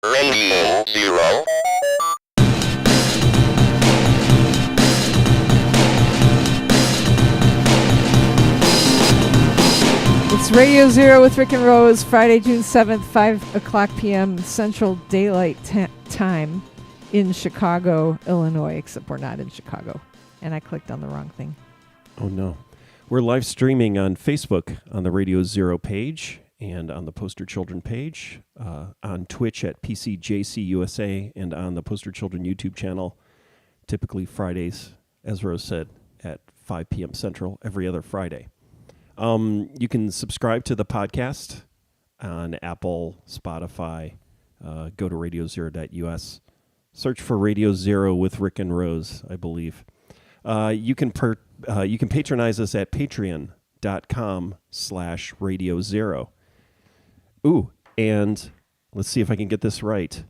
RadioZero. It's Radio Zero with Rick and Rose, Friday, June 7th, 5 o'clock p.m. Central Daylight Time in Chicago, Illinois, except we're not in Chicago. And I clicked on the wrong thing. Oh, no. We're live streaming on Facebook on the Radio Zero page and on the Poster Children page, on Twitch at PCJCUSA, and on the Poster Children YouTube channel, typically Fridays, as Rose said, at 5 p.m. Central, every other Friday. You can subscribe to the podcast on Apple, Spotify. Go to radiozero.us. Search for Radio Zero with Rick and Rose, I believe. You can patronize us at patreon.com/radiozero. Ooh, and let's see if I can get this right.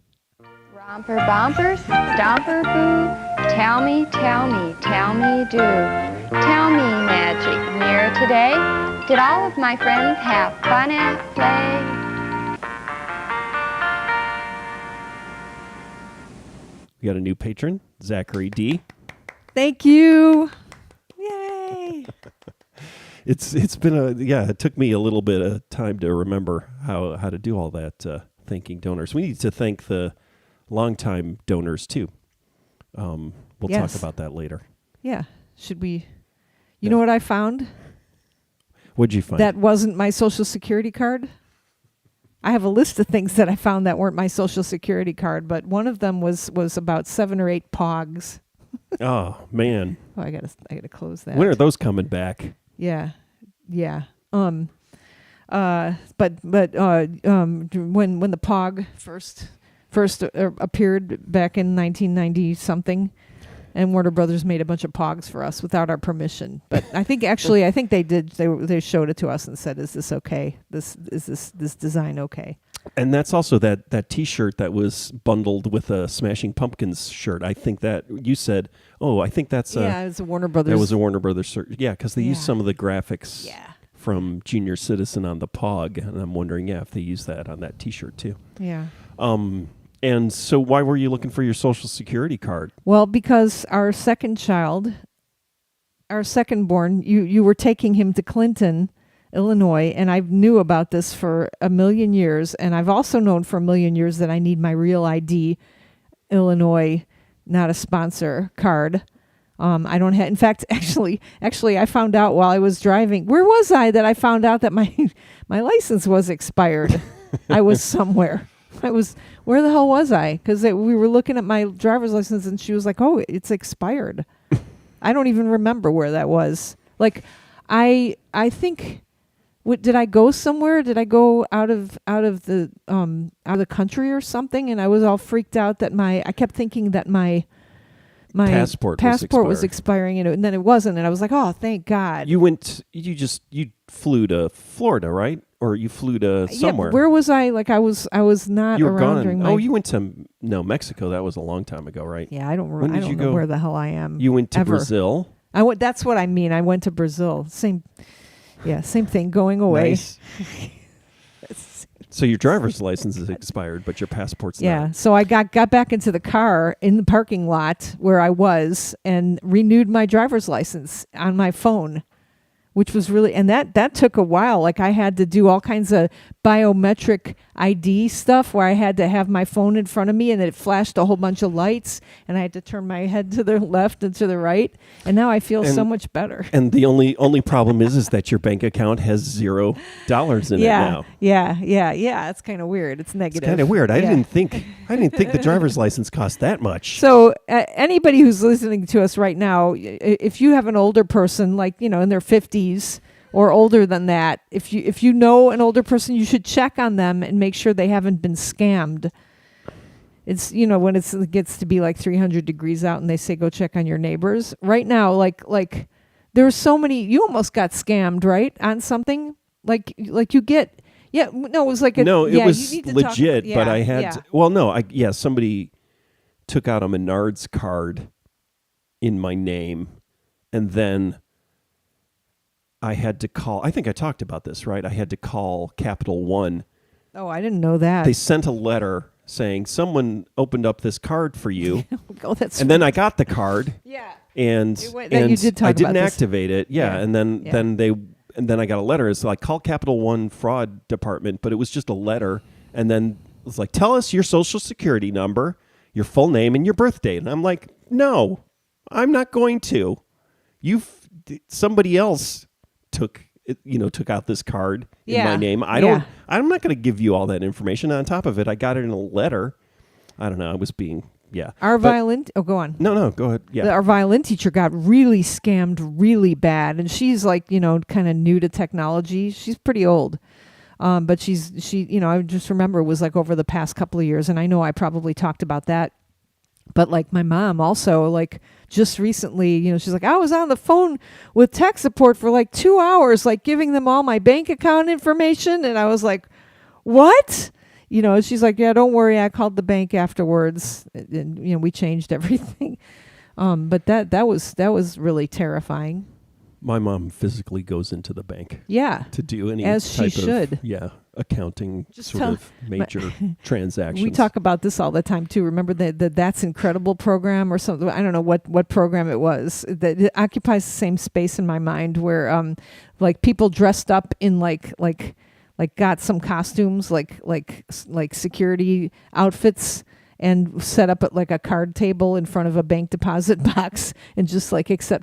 Romper bumpers, stomper boo, tell me, tell me, tell me do. Tell me, magic mirror today, did all of my friends have fun at play? We got a new patron, Zachary D. Thank you. Yay. It's been it took me a little bit of time to remember how to do all that, thanking donors. We need to thank the longtime donors too. We'll talk about that later. Yeah. Should we? You know what I found? What'd you find? That wasn't my Social Security card. I have a list of things that I found that weren't my Social Security card, but one of them was about 7 or 8 Pogs. Oh man! Oh, I gotta close that. When are those coming back? Yeah. But when the Pog first appeared back in 1990 something, and Warner Brothers made a bunch of Pogs for us without our permission. But I think they did. They showed it to us and said, "Is this okay? This design okay?" And that's also that T-shirt that was bundled with a Smashing Pumpkins shirt. I think that you said, I think that's it was a Warner Brothers. That was a Warner Brothers shirt. Yeah, because they used some of the graphics from Junior Citizen on the Pog, and I'm wondering, if they used that on that T-shirt too. Yeah. And so why were you looking for your Social Security card? Well, because our second child, our second-born, you were taking him to Clinton, Illinois, and I knew about this for a million years, and I've also known for a million years that I need my Real ID Illinois, not a sponsor, card. I don't have. In fact, actually, I found out while I was driving. Where was I that I found out that my license was expired? I was somewhere. Where the hell was I? Because we were looking at my driver's license, and she was like, "Oh, it's expired." I don't even remember where that was. Like, I think. Did I go somewhere? Did I go out of the country or something? And I was all freaked out that I kept thinking that my passport was expiring, and then it wasn't. And I was like, oh, thank God. You flew to Florida, right? Or you flew to somewhere? Yeah, where was I? Like I was not you were around gone. during my. You went to Mexico. That was a long time ago, right? Yeah, I don't know where the hell I am. You went to ever. Brazil. That's what I mean. I went to Brazil. Same thing. Going away. Nice. So your driver's license is expired, but your passport's not. Yeah. So I got back into the car in the parking lot where I was and renewed my driver's license on my phone, which was really, and that took a while. Like I had to do all kinds of biometric ID stuff where I had to have my phone in front of me and it flashed a whole bunch of lights and I had to turn my head to the left and to the right. And now I feel so much better. And the only problem is that your bank account has $0 in it now. Yeah. It's kind of weird. It's negative. It's kind of weird. I didn't think the driver's license cost that much. So anybody who's listening to us right now, if you have an older person, like, in their 50s or older than that, if you know an older person, you should check on them and make sure they haven't been scammed. It's, when it gets to be like 300 degrees out and they say, go check on your neighbors. Right now, like there's so many, you almost got scammed, right? On something like you get, it was like it was legit, but I had, somebody took out a Menards card in my name and then I had to call, I think I talked about this, right? I had to call Capital One. Oh, I didn't know that. They sent a letter saying someone opened up this card for you. Oh, that's And then I got the card. yeah. And That you did talk I didn't about this. activate it. Yeah, Yeah. and then Yeah. then I got a letter. It's like, call Capital One Fraud Department, but it was just a letter. And then it was like, tell us your social security number, your full name, and your birth date. And I'm like, no, I'm not going to. Somebody else took out this card in my name. I'm not going to give you all that information. On top of it, I got it in a letter. I don't know. I was being. Yeah. Go on. No, go ahead. Yeah. Our violin teacher got really scammed really bad. And she's like, kind of new to technology. She's pretty old. But she, I just remember it was like over the past couple of years. And I know I probably talked about that. But like my mom also, like just recently, she's like, I was on the phone with tech support for like 2 hours, like giving them all my bank account information. And I was like, what? She's like, yeah, don't worry. I called the bank afterwards, and we changed everything. But that was really terrifying. My mom physically goes into the bank. Yeah, to do any as she type should. of accounting Just sort of major transactions. We talk about this all the time too. Remember the That's Incredible program or something? I don't know what program it was. That it occupies the same space in my mind where like people dressed up in like got some costumes like security outfits and set up at like a card table in front of a bank deposit box and just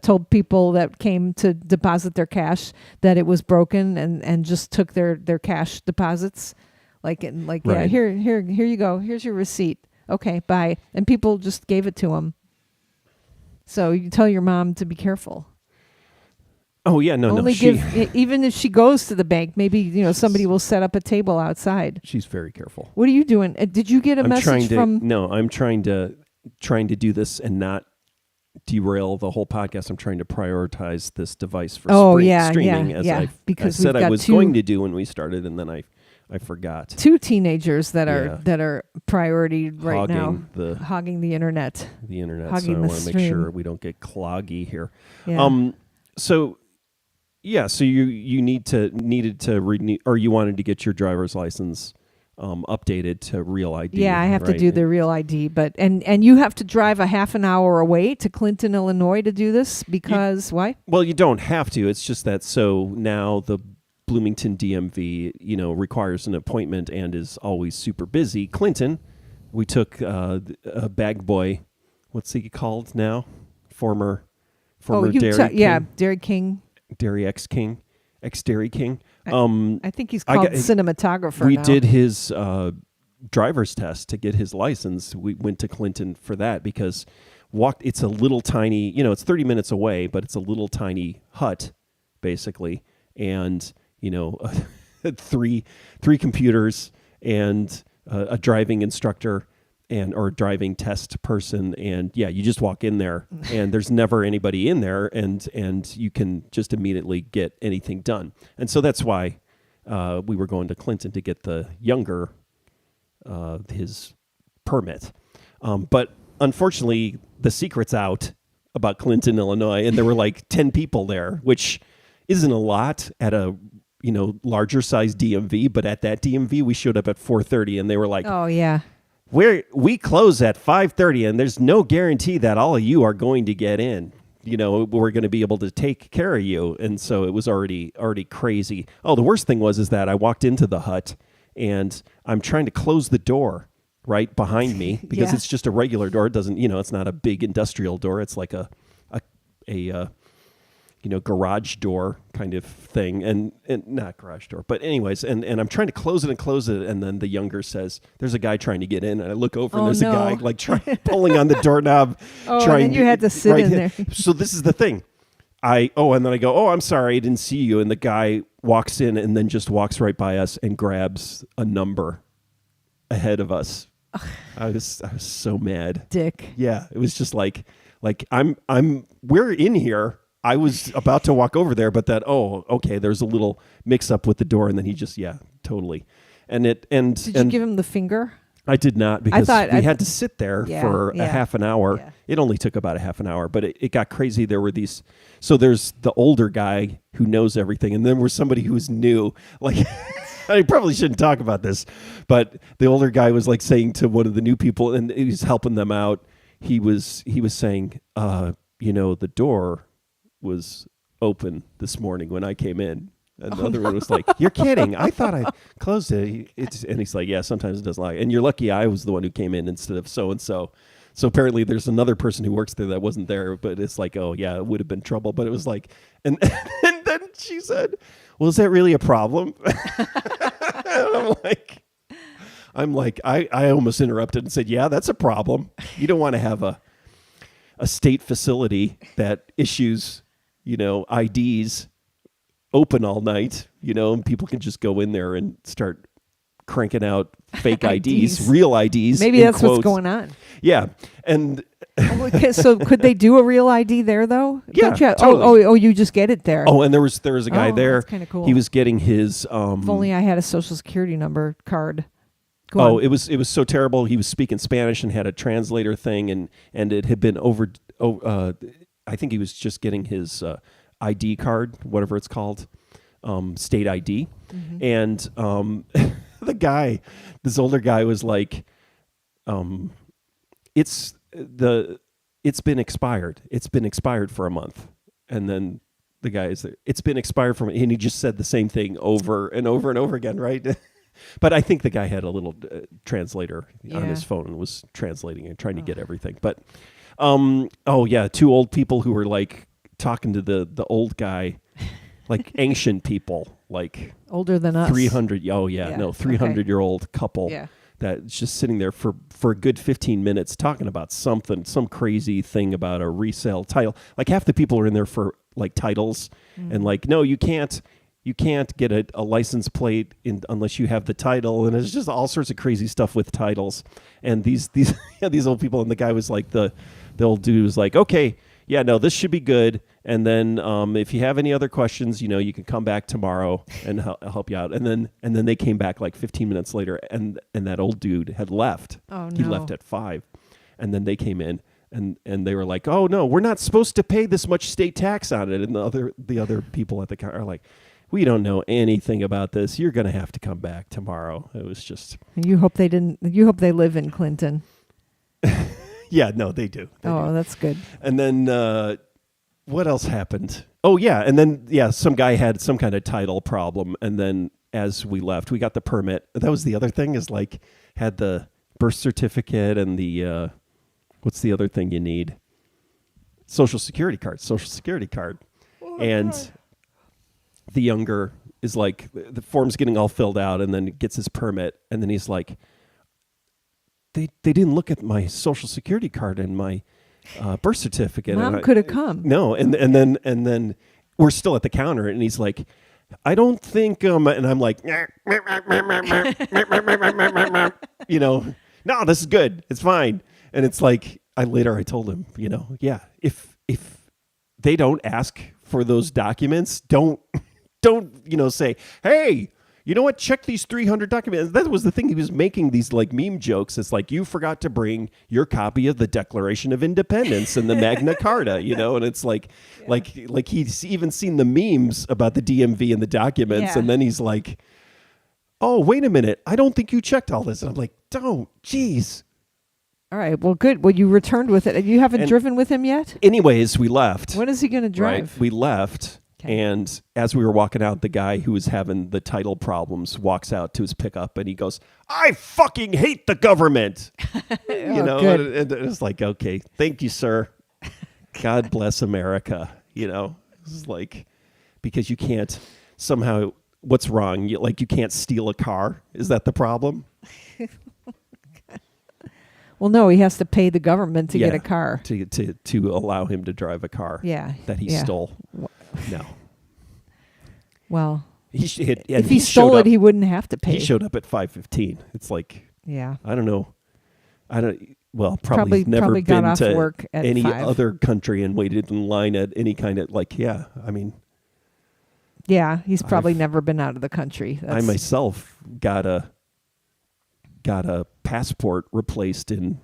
told people that came to deposit their cash that it was broken and just took their cash deposits Right. yeah, here you go, here's your receipt, okay, bye. And people just gave it to them. So you tell your mom to be careful. Oh yeah, no. Even if she goes to the bank, maybe somebody will set up a table outside. She's very careful. What are you doing? Did you get a message from? No, I'm trying to do this and not derail the whole podcast. I'm trying to prioritize this device for streaming as I said I was going to do when we started, and then I forgot. 2 teenagers that are priority right now, hogging the internet. The internet. Hogging so I the want to make stream. sure we don't get cloggy here. Yeah. So you needed to renew, or you wanted to get your driver's license updated to Real ID. Yeah, I have to right? do the Real ID, but and you have to drive a half an hour away to Clinton, Illinois to do this because why? Well, you don't have to. It's just that so now the Bloomington DMV, requires an appointment and is always super busy. Clinton, we took a bag boy. What's he called now? Former Dairy King. Dairy King. Dairy ex-King. I think he's called cinematographer. We now. did his driver's test to get his license. We went to Clinton for that because it's a little tiny, it's 30 minutes away, but it's a little tiny hut, basically. And, three computers and a driving instructor or driving test person, and you just walk in there and there's never anybody in there, and you can just immediately get anything done. And so that's why we were going to Clinton to get the younger his permit. But unfortunately, the secret's out about Clinton, Illinois, and there were like 10 people there, which isn't a lot at a larger size DMV. But at that DMV, we showed up at 4:30, and they were like, "Oh yeah." We close at 5:30, and there's no guarantee that all of you are going to get in. We're going to be able to take care of you. And so it was already crazy. Oh, the worst thing is that I walked into the hut, and I'm trying to close the door right behind me because it's just a regular door. It doesn't, it's not a big industrial door. It's like a garage door kind of thing, and not garage door, but anyways, and I'm trying to close it, and then the younger says, "There's a guy trying to get in," and I look over, and there's a guy pulling on the doorknob. And you had to sit in there. So this is the thing. And then I go, "Oh, I'm sorry, I didn't see you," and the guy walks in and then just walks right by us and grabs a number ahead of us. I was so mad. Dick. Yeah, it was just like we're in here. I was about to walk over there, but there's a little mix up with the door, and then he just, totally. Did you give him the finger? I did not, because we had to sit there for a half an hour. Yeah. It only took about a half an hour, but it got crazy. There were there's the older guy who knows everything, and then there was somebody who was new. I probably shouldn't talk about this, but the older guy was like saying to one of the new people, and he was helping them out. He was saying, the door was open this morning when I came in. And the other one was like, "You're kidding! I thought I closed it." And he's like, "Yeah, sometimes it doesn't like." And you're lucky I was the one who came in instead of so and so. So apparently there's another person who works there that wasn't there, but it's like, oh yeah, it would have been trouble. But it was like, and then she said, "Well, is that really a problem?" And I'm like, I almost interrupted and said, "Yeah, that's a problem. You don't want to have a state facility that issues, IDs open all night, and people can just go in there and start cranking out fake IDs, real IDs. Maybe that's what's going on. Yeah. And okay, so could they do a real ID there though? Yeah. Totally. Oh, you just get it there. Oh, and there was a guy there. That's kind of cool. He was getting his if only I had a social security number card. Go on. It was so terrible. He was speaking Spanish and had a translator thing, and it had been over. I think he was just getting his ID card, whatever it's called, state ID, and this older guy was like, it's been expired. It's been expired for a month, and then the guy is, it's been expired for, and he just said the same thing over and over and over again, right? But I think the guy had a little translator on his phone and was translating and trying to get everything. But, two old people who were like talking to the old guy, like ancient people, like older than us. 300. 300-year-old couple that's just sitting there for a good 15 minutes talking about some crazy thing about a resale title. Like half the people are in there for like titles and like, no, you can't get a license plate unless you have the title, and it's just all sorts of crazy stuff with titles. And these old people, and the guy was like, the old dude was like, okay, yeah, no, this should be good. And then if you have any other questions, you can come back tomorrow and I'll help you out. And then they came back like 15 minutes later, and that old dude had left. Oh no. He left at 5, and then they came in. And they were like, "Oh no, we're not supposed to pay this much state tax on it." And the other people at the counter are like, "We don't know anything about this. You're going to have to come back tomorrow." It was just. You hope they live in Clinton. Yeah, no, they do. They do. That's good. And then what else happened? Oh yeah, and then some guy had some kind of title problem, and then as we left, we got the permit. That was the other thing, is like had the birth certificate and the what's the other thing you need? Social security card. And the younger is like, the form's getting all filled out, and then gets his permit, and then he's like, they didn't look at my social security card and my birth certificate. Mom could have come. No, and then we're still at the counter, and he's like, I don't think and I'm like, no, this is good. It's fine. And it's like, I told him, if they don't ask for those documents, don't say, hey, you know what? Check these 300 documents. That was the thing. He was making these like meme jokes. It's like, you forgot to bring your copy of the Declaration of Independence and the Magna Carta, and it's like he's even seen the memes about the DMV and the documents. Yeah. And then he's like, oh, wait a minute. I don't think you checked all this. And I'm like, geez. All right. Well, good. Well, you returned with it. You haven't driven with him yet? Anyways, we left. When is he going to drive? Right. We left. Okay. And as we were walking out, the guy who was having the title problems walks out to his pickup, and he goes, I fucking hate the government. Good. And it's like, okay, thank you, sir. God bless America. It's like, because you can't somehow, what's wrong? You can't steal a car. Is that the problem? Well, no, he has to pay the government to get a car. To allow him to drive a car that he stole. No. Well, if he stole it, he wouldn't have to pay. He showed up at 5:15. It's like, I don't know. Probably never got been off to work at any 5. other country and waited in line at any kind of he's probably never been out of the country. I myself got a passport replaced in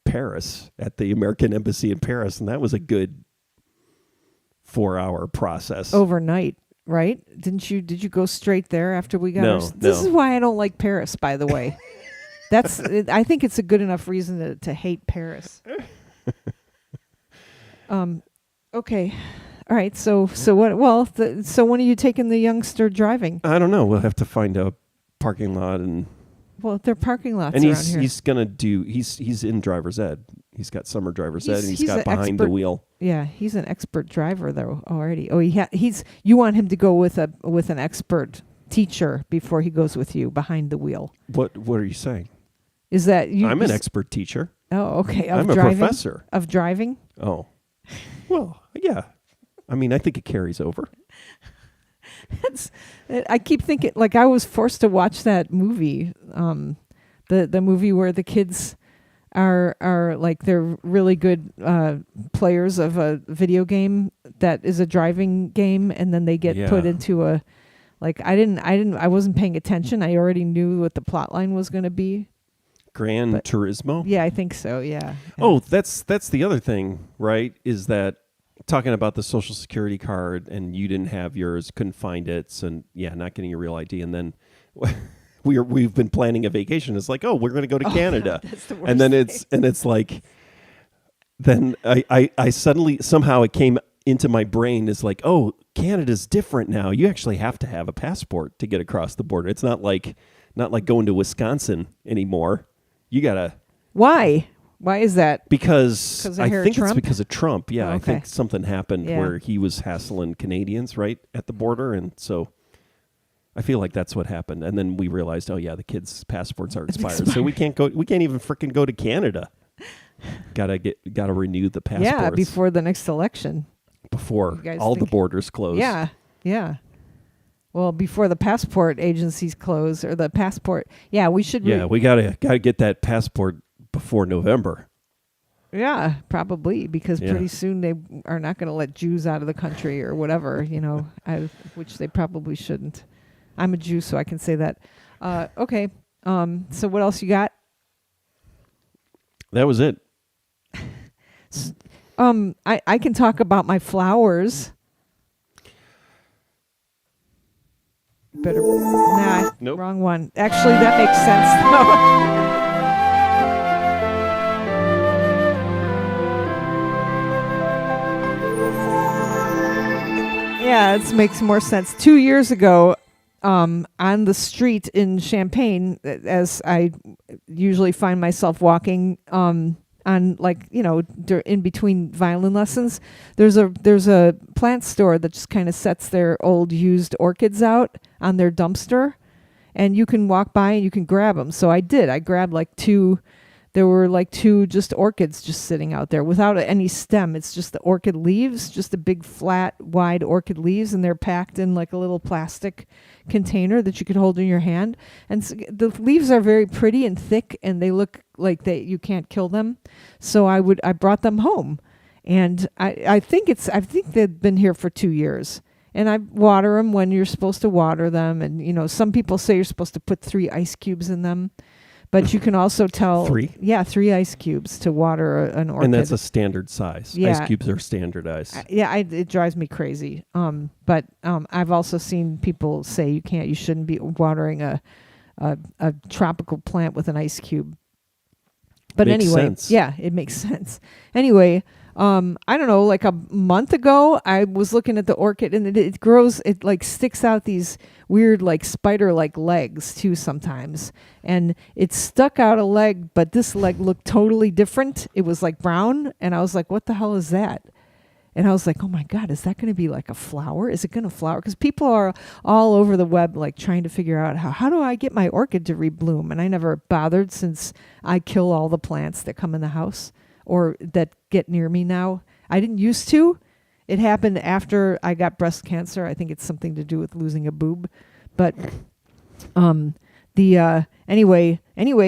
Paris at the American Embassy in Paris, and that was a good 4-hour process. Overnight. right? Did you go straight there after we got No, This no. is why I don't like Paris, by the way. I think it's a good enough reason to hate Paris. Okay. All right. So what? Well, so when are you taking the youngster driving? I don't know. We'll have to find a parking lot and Well, there are parking lots and around here. he's gonna do he's in driver's ed. He's got summer driver's ed and he's got an behind the expert- wheel. Yeah, he's an expert driver though already. Oh, he's. You want him to go with an expert teacher before he goes with you behind the wheel. What are you saying? Is that you? I'm an expert teacher. Oh, okay. I'm a driving? professor. Of driving. Oh. Well, yeah. I mean, I think it carries over. I keep thinking, like, I was forced to watch that movie, the movie where the kids are like they're really good players of a video game that is a driving game, and then they get put into a like I wasn't paying attention. I already knew what the plot line was going to be. Gran Turismo. Yeah, I think so. Yeah. Oh, that's the other thing, right? Is that talking about the Social Security card and you didn't have yours, couldn't find it, and not getting your real ID, and then we've been planning a vacation. It's like, oh, we're going to go to Canada, God, that's the worst and then thing. it's like, then I suddenly somehow it came into my brain is like, oh, Canada's different now. You actually have to have a passport to get across the border. It's not like going to Wisconsin anymore. You gotta. Why? Why is that? Because 'Cause I of think Trump? it's because of Trump. Yeah, Oh, I okay. think something happened Yeah. where he was hassling Canadians right at the border, and so I feel like that's what happened. And then we realized, oh yeah, the kids' passports are expired, so we can't go. We can't even frickin' go to Canada. Gotta renew the passports. Yeah, before the next election. before You guys all the think- borders close. Yeah, yeah. Well, before the passport agencies close or the passport. Yeah, we should. Yeah, we gotta get that passport before November. Yeah, probably because Yeah. pretty soon they are not going to let Jews out of the country or whatever, which they probably shouldn't. I'm a Jew, so I can say that. Okay. So what else you got? That was it. I can talk about my flowers. Better. Nah, Nope. wrong one. Actually, that makes sense. Yeah, it makes more sense. 2 years ago, on the street in Champaign, as I usually find myself walking, on in between violin lessons, there's a plant store that just kind of sets their old used orchids out on their dumpster, and you can walk by and you can grab them. So I did. I grabbed like two. There were like two just orchids just sitting out there without any stem. It's just the orchid leaves, just the big flat wide orchid leaves, and they're packed in like a little plastic container that you could hold in your hand. And so the leaves are very pretty and thick, and they look like you can't kill them. So I brought them home, and I think they've been here for 2 years. And I water them when you're supposed to water them. And, some people say you're supposed to put 3 ice cubes in them. But you can also tell... 3? Yeah, 3 ice cubes to water an orchid. And that's a standard size. Yeah. Ice cubes are standardized. It drives me crazy. But I've also seen people say you shouldn't be watering a tropical plant with an ice cube. But Makes anyway, sense. yeah, it makes sense. Anyway, I don't know, like a month ago, I was looking at the orchid, and it grows, it like sticks out these weird like spider-like legs too sometimes. And it stuck out a leg, but this leg looked totally different. It was like brown, and I was like, what the hell is that? And I was like, oh my God, is that going to be like a flower? Is it going to flower? Because people are all over the web like trying to figure out how do I get my orchid to rebloom? And I never bothered since I kill all the plants that come in the house or that get near me now. I didn't used to. It happened after I got breast cancer. I think it's something to do with losing a boob. But anyway,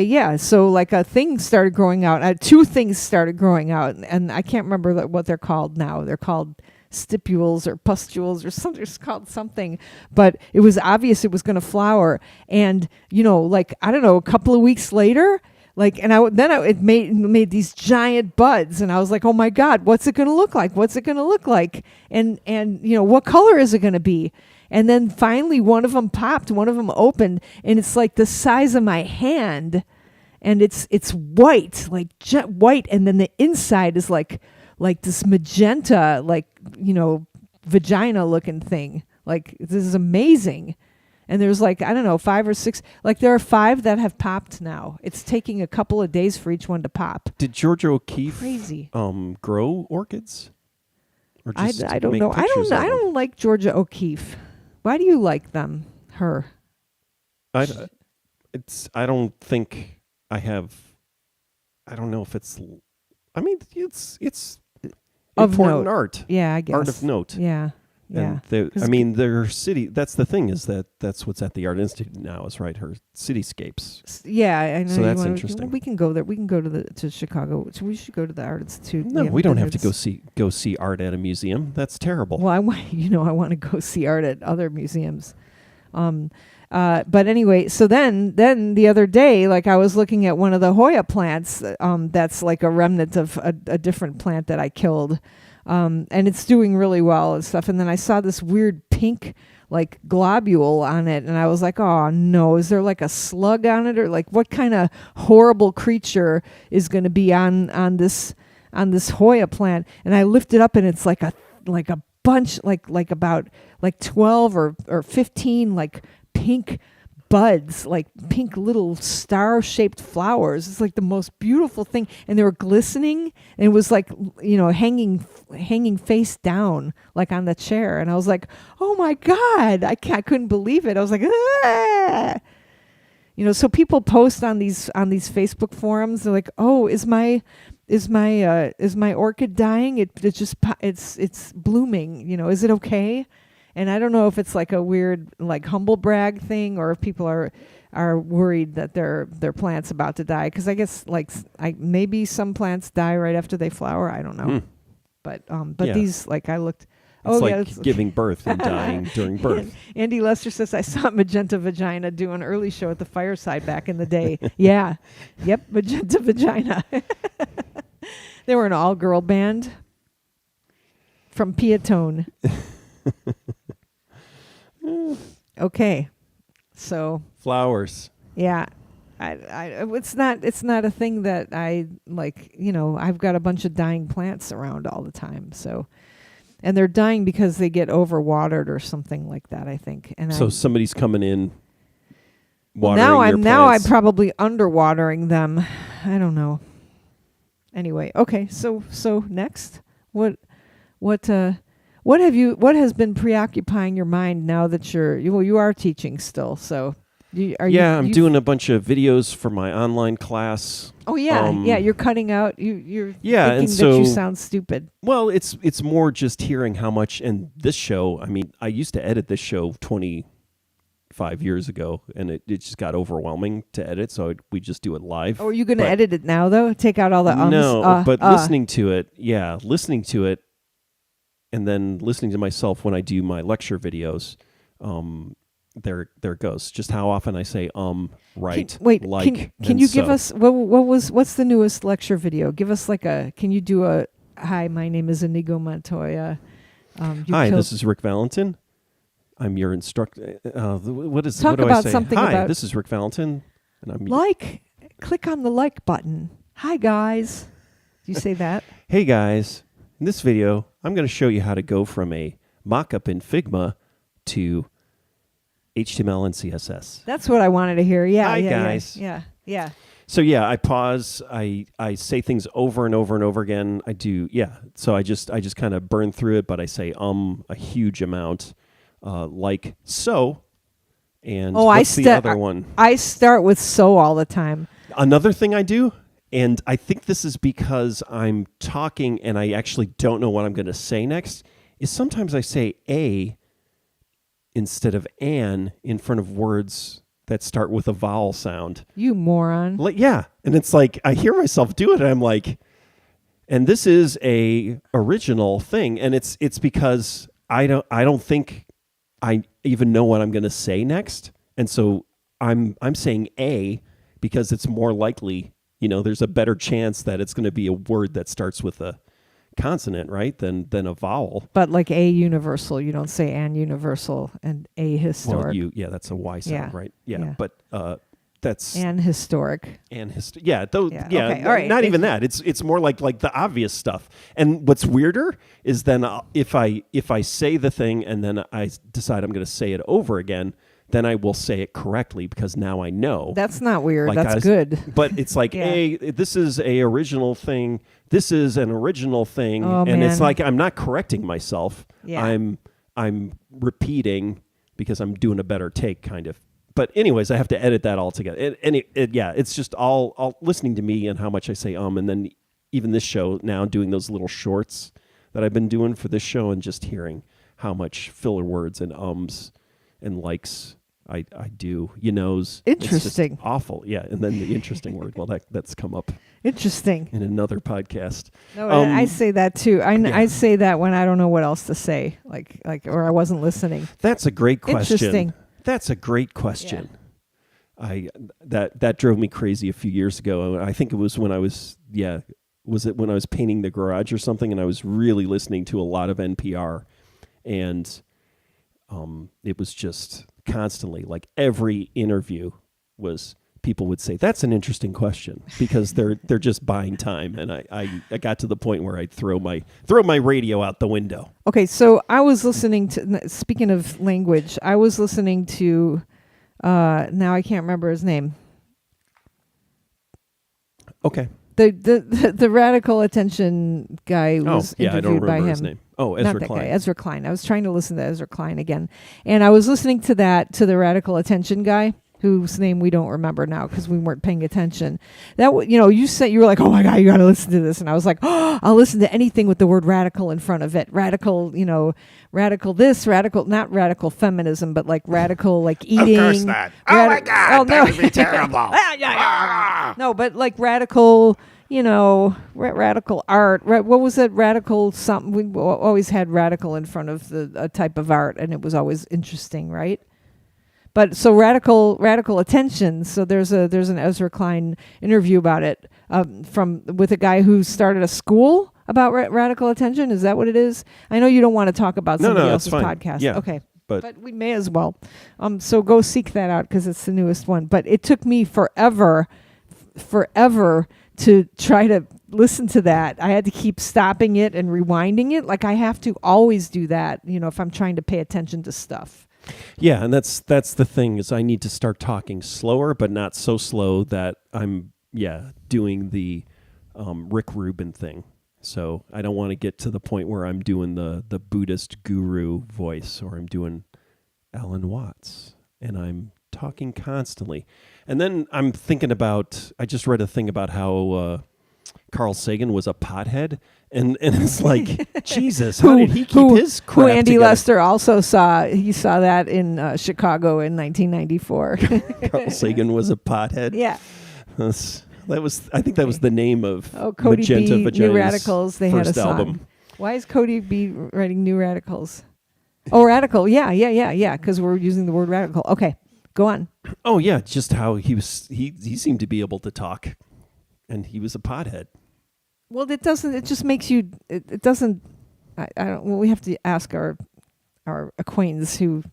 yeah. So like a thing started growing out. 2 things started growing out, and I can't remember what they're called now. They're called stipules or pustules or something. It's called something, but it was obvious it was going to flower. And like I don't know, a couple of weeks later, like, and it made these giant buds, and I was like, oh my God, what's it going to look like? What's it going to look like? And what color is it going to be? And then finally one of them popped, one of them opened, and it's like the size of my hand, and it's white, like jet white, and then the inside is like this magenta, like, vagina looking thing. Like, this is amazing. And there's like, I don't know, 5 or 6, like there are 5 that have popped now. It's taking a couple of days for each one to pop. Did Georgia O'Keeffe Crazy. Grow orchids? Or I just don't make know. I pictures of them? don't like Georgia O'Keeffe. Why do you like them? Her. I don't think I have. I don't know if it's. I mean, it's Of important note. art. Yeah, I guess. Art of note. Yeah. Yeah. And their city. That's the thing, is that's what's at the Art Institute now. Is right, her cityscapes. Yeah, I know. So that's well, interesting. we can go there. We can go to Chicago. So we should go to the Art Institute. No, we don't have to go see art at a museum. That's terrible. Well, I want to go see art at other museums. But anyway, so then the other day, like I was looking at one of the Hoya plants, that's like a remnant of a different plant that I killed. And it's doing really well and stuff. And then I saw this weird pink, like, globule on it. And I was like, oh, no, is there like a slug on it? Or like, what kind of horrible creature is going to be on this Hoya plant? And I lift it up, and it's like a bunch, like about like 12 or 15, like, pink buds, like pink little star-shaped flowers. It's like the most beautiful thing, and they were glistening, and it was like, hanging face down, like on the chair. And I was like, oh my God, I couldn't believe it. I was like, ah! So people post on these Facebook forums. They're like, oh, is my orchid dying? It's blooming. Is it okay? And I don't know if it's like a weird, like, humble brag thing, or if people are worried that their plant's about to die. Because I guess, like, maybe some plants die right after they flower. I don't know. But Yeah. these, like, I looked. It's giving birth and dying during birth. Andy Lester says, I saw Magenta Vagina do an early show at the Fireside back in the day. Yeah. Yep, Magenta Vagina. They were an all-girl band from Piatone. Okay, so Flowers. yeah, it's not a thing that I like. I've got a bunch of dying plants around all the time. So, and they're dying because they get overwatered or something like that, I think. And So somebody's coming in. Now I'm I'm probably underwatering them. I don't know. Anyway, okay. So next, what has been preoccupying your mind now that you are teaching still? So I'm doing a bunch of videos for my online class. Oh yeah, you're cutting out. You're yeah, thinking and so that you sound stupid. Well, it's more just hearing how much. And this show, I mean, I used to edit this show 25 years ago, and it just got overwhelming to edit, so we just do it live. Oh, are you going to edit it now though? Take out all the ums? No, but listening to it, and then listening to myself when I do my lecture videos, there it goes. Just how often I say right. Can you give us what's the newest lecture video? Give us can you do a hi, my name is Inigo Montoya. Hi, this is Rick Valentin. I'm your instructor. What do I say? Something Hi, about this is Rick Valentin, and I'm click on the like button. Hi guys. Do you say that? Hey guys. In this video, I'm going to show you how to go from a mock-up in Figma to HTML and CSS. That's what I wanted to hear. Yeah. Hi, guys. Yeah. So I pause. I say things over and over and over again. I do. Yeah. So I just kind of burn through it, but I say a huge amount, like so. And what's the other one? I start with so all the time. Another thing I do. And I think this is because I'm talking and I actually don't know what I'm going to say next, is sometimes I say a instead of an in front of words that start with a vowel sound. You moron. Yeah. And it's like, I hear myself do it and I'm like, and this is a original thing. And it's because I don't think I even know what I'm going to say next. And so I'm saying a because it's more likely, there's a better chance that it's going to be a word that starts with a consonant, right, than a vowel. But like a universal, you don't say an universal and a historic. Well, that's a Y sound, right? Yeah. But that's and historic. And okay, all right. Not even that. It's more like the obvious stuff. And what's weirder is then if I say the thing and then I decide I'm going to say it over again, then I will say it correctly because now I know. That's not weird. That's good. But it's like this is a original thing. This is an original thing, and it's like I'm not correcting myself. Yeah. I'm repeating because I'm doing a better take, kind of. But anyways, I have to edit that all together. It's just all listening to me and how much I say and then even this show now doing those little shorts that I've been doing for this show and just hearing how much filler words and ums and likes I do. Interesting. It's just awful. Yeah, and then the interesting word. Well, that's come up. Interesting. In another podcast. No, I say that too. I say that when I don't know what else to say, like or I wasn't listening. That's a great question. Interesting. That's a great question. Yeah. That drove me crazy a few years ago. I think it was when I was when I was painting the garage or something, and I was really listening to a lot of NPR, and it was just constantly like every interview was people would say that's an interesting question because they're just buying time, and I got to the point where I'd throw my radio out the window. Okay, so I was listening to, speaking of language, I was listening to now I can't remember his name. Okay. The radical attention guy was interviewed I don't remember by him. His name. Oh, Ezra Not that Klein. guy, Ezra Klein. I was trying to listen to Ezra Klein again, and I was listening to the radical attention guy whose name we don't remember now because we weren't paying attention. That you said you were like, oh my God, you got to listen to this, and I was like, oh, I'll listen to anything with the word radical in front of it. Radical, radical this, radical, not radical feminism, but like radical, like eating. Of course not. Oh my God, that would be terrible. No, but like radical. Radical art. What was it? Radical something. We always had radical in front of a type of art, and it was always interesting, right? But so radical attention. So there's an Ezra Klein interview about it with a guy who started a school about radical attention. Is that what it is? I know you don't want to talk about somebody else's podcast. Yeah, okay. But we may as well. So go seek that out because it's the newest one. But it took me forever to try to listen to that. I had to keep stopping it and rewinding it. Like I have to always do that, if I'm trying to pay attention to stuff. Yeah, and that's the thing is I need to start talking slower, but not so slow that I'm doing the Rick Rubin thing. So I don't want to get to the point where I'm doing the Buddhist guru voice, or I'm doing Alan Watts, and I'm talking constantly. And then I'm thinking about, I just read a thing about how Carl Sagan was a pothead, and it's like, Jesus, how did he keep his crap Who Andy together? Lester also saw. He saw that in Chicago in 1994. Carl Sagan was a pothead? Yeah. I think that was the name of Cody Magenta B. Vagina's New Radicals. They had a first song. album. Why is Cody B. writing New Radicals? Oh, radical. Yeah. Because we're using the word radical. Okay. Go on. Oh yeah, just how he seemed to be able to talk, and he was a pothead. Well, it doesn't. It just makes you. It doesn't. I don't. Well, we have to ask our acquaintance who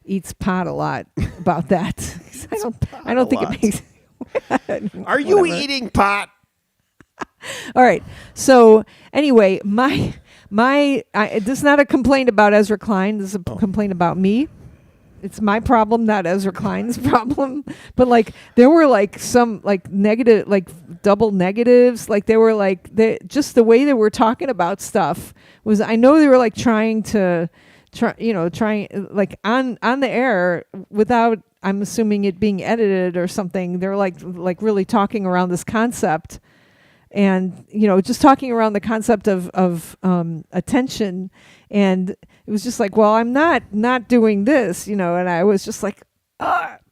eats pot a lot about that. I don't think it makes. Are you eating pot? All right. So anyway, this is not a complaint about Ezra Klein. This is a complaint about me. It's my problem, not Ezra Klein's problem. But like there were like some like negative, like double negatives. Like they were like just the way they were talking about stuff was. I know they were like trying like on the air without. I'm assuming it being edited or something. They're like really talking around this concept. And, just talking around the concept of attention. And it was just like, well, I'm not doing this, and I was just like,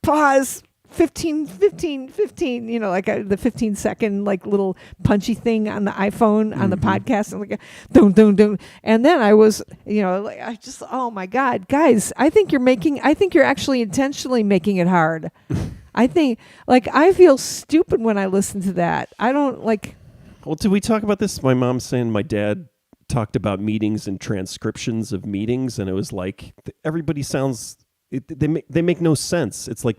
pause, 15, like the 15-second, like little punchy thing on the iPhone, on the podcast. And like, don't. And then I was, I just, oh my God, guys, I think you're actually intentionally making it hard. I think, like, I feel stupid when I listen to that. I don't like. Well, did we talk about this? My mom's saying my dad talked about meetings and transcriptions of meetings, and it was like everybody sounds. They make no sense. It's like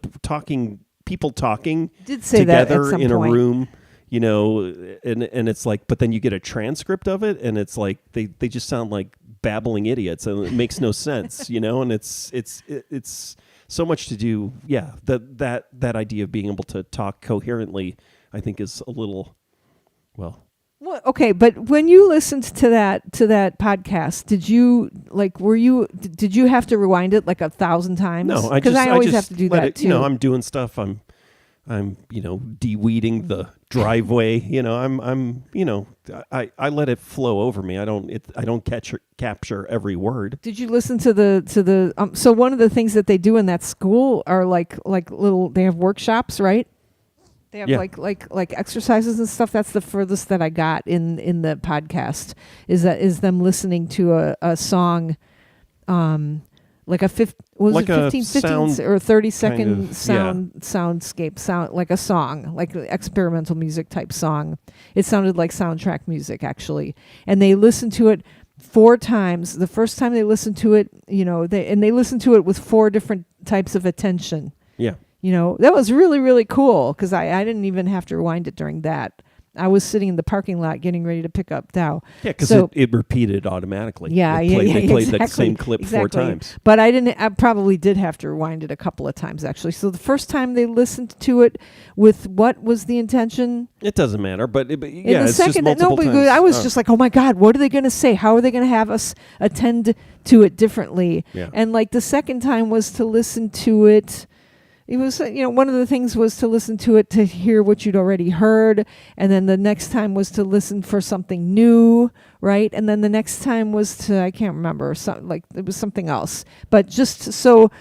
people talking Did say that together at some in a point. room, and it's like, but then you get a transcript of it, and it's like they just sound like babbling idiots, and it makes no sense, and it's so much to do. Yeah, that idea of being able to talk coherently, I think, is a little, well. Well, okay, but when you listened to that podcast, did you have to rewind it like 1,000 times? No, because I always just have to do let that it, too. I'm doing stuff. I'm de-weeding the driveway. I let it flow over me. I don't capture every word. Did you listen to the so one of the things that they do in that school are like little, they have workshops, right? They have like exercises and stuff. That's the furthest that I got in the podcast is them listening to a song, like a 15 or 30-second soundscape, like a song, like an experimental music type song. It sounded like soundtrack music actually, and they listened to it 4 times. The first time they listened to it, they listened to it with 4 different types of attention. Yeah. That was really, really cool because I didn't even have to rewind it during that. I was sitting in the parking lot getting ready to pick up Dow. Yeah, because it repeated automatically. They played that same clip 4 times. But I probably did have to rewind it a couple of times, actually. So the first time they listened to it with what was the intention? It doesn't matter, but In the it's second, just multiple times. I was just like, oh my God, what are they going to say? How are they going to have us attend to it differently? Yeah. And like the second time was to listen to it. It was, one of the things was to listen to it to hear what you'd already heard. And then the next time was to listen for something new, right? And then the next time was to, I can't remember, it was something else. But just so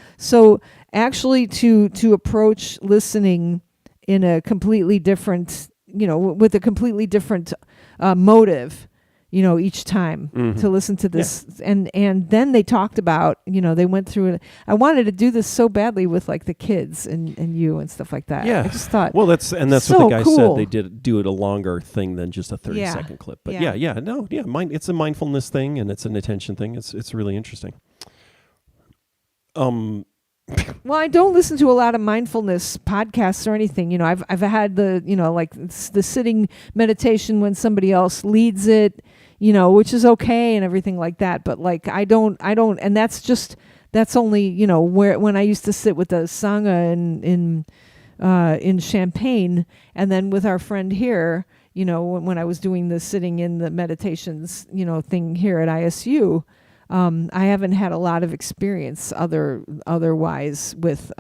actually to approach listening in a completely different, with a completely different motive, each time to listen to this. Yeah. And then they talked about, they went through it. I wanted to do this so badly with like the kids and you and stuff like that. Yeah. I just thought, well, that's so what the guy cool. said. They did do it a longer thing than just a 30-second clip. But it's a mindfulness thing and it's an attention thing. It's really interesting. Well, I don't listen to a lot of mindfulness podcasts or anything. I've had the, like the sitting meditation when somebody else leads it, which is okay and everything like that. But like, I don't, and that's only, when I used to sit with the Sangha in Champaign, and then with our friend here, when I was doing the sitting in the meditations, thing here at ISU. I haven't had a lot of experience otherwise with,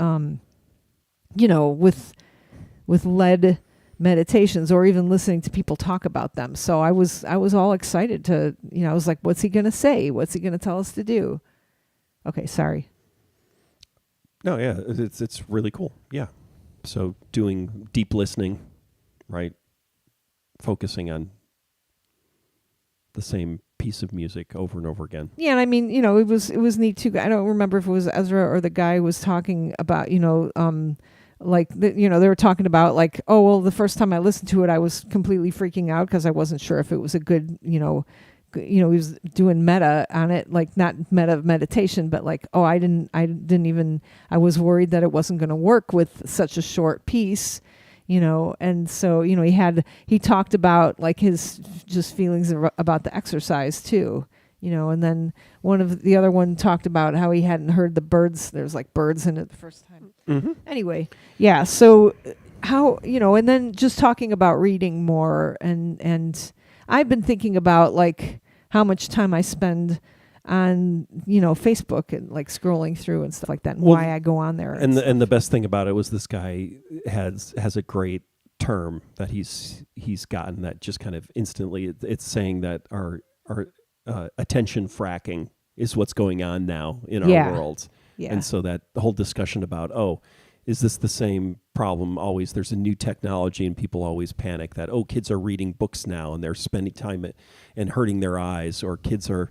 with led meditations or even listening to people talk about them. So I was all excited to, I was like, what's he going to say? What's he going to tell us to do? Okay. Sorry. No, yeah, it's really cool. Yeah. So doing deep listening, right? Focusing on the same piece of music over and over again. Yeah, and I mean, it was neat too. I don't remember if it was Ezra or the guy who was talking about, they were talking about like, oh well, the first time I listened to it, I was completely freaking out because I wasn't sure if it was a good, he was doing meta on it, like not meta meditation, but like, oh, I was worried that it wasn't going to work with such a short piece. And so, he talked about like his just feelings about the exercise too, and then the other one talked about how he hadn't heard the birds. There's like birds in it the first time. Mm-hmm. Anyway. Yeah. So how, and then just talking about reading more and I've been thinking about like how much time I spend on Facebook and like scrolling through and stuff like that, and why I go on there. And the best thing about it was this guy has a great term that he's gotten that just kind of instantly it's saying that our attention fracking is what's going on now in our world. Yeah. And so that the whole discussion about is this the same problem always? There's a new technology and people always panic that kids are reading books now and they're spending time and hurting their eyes, or kids are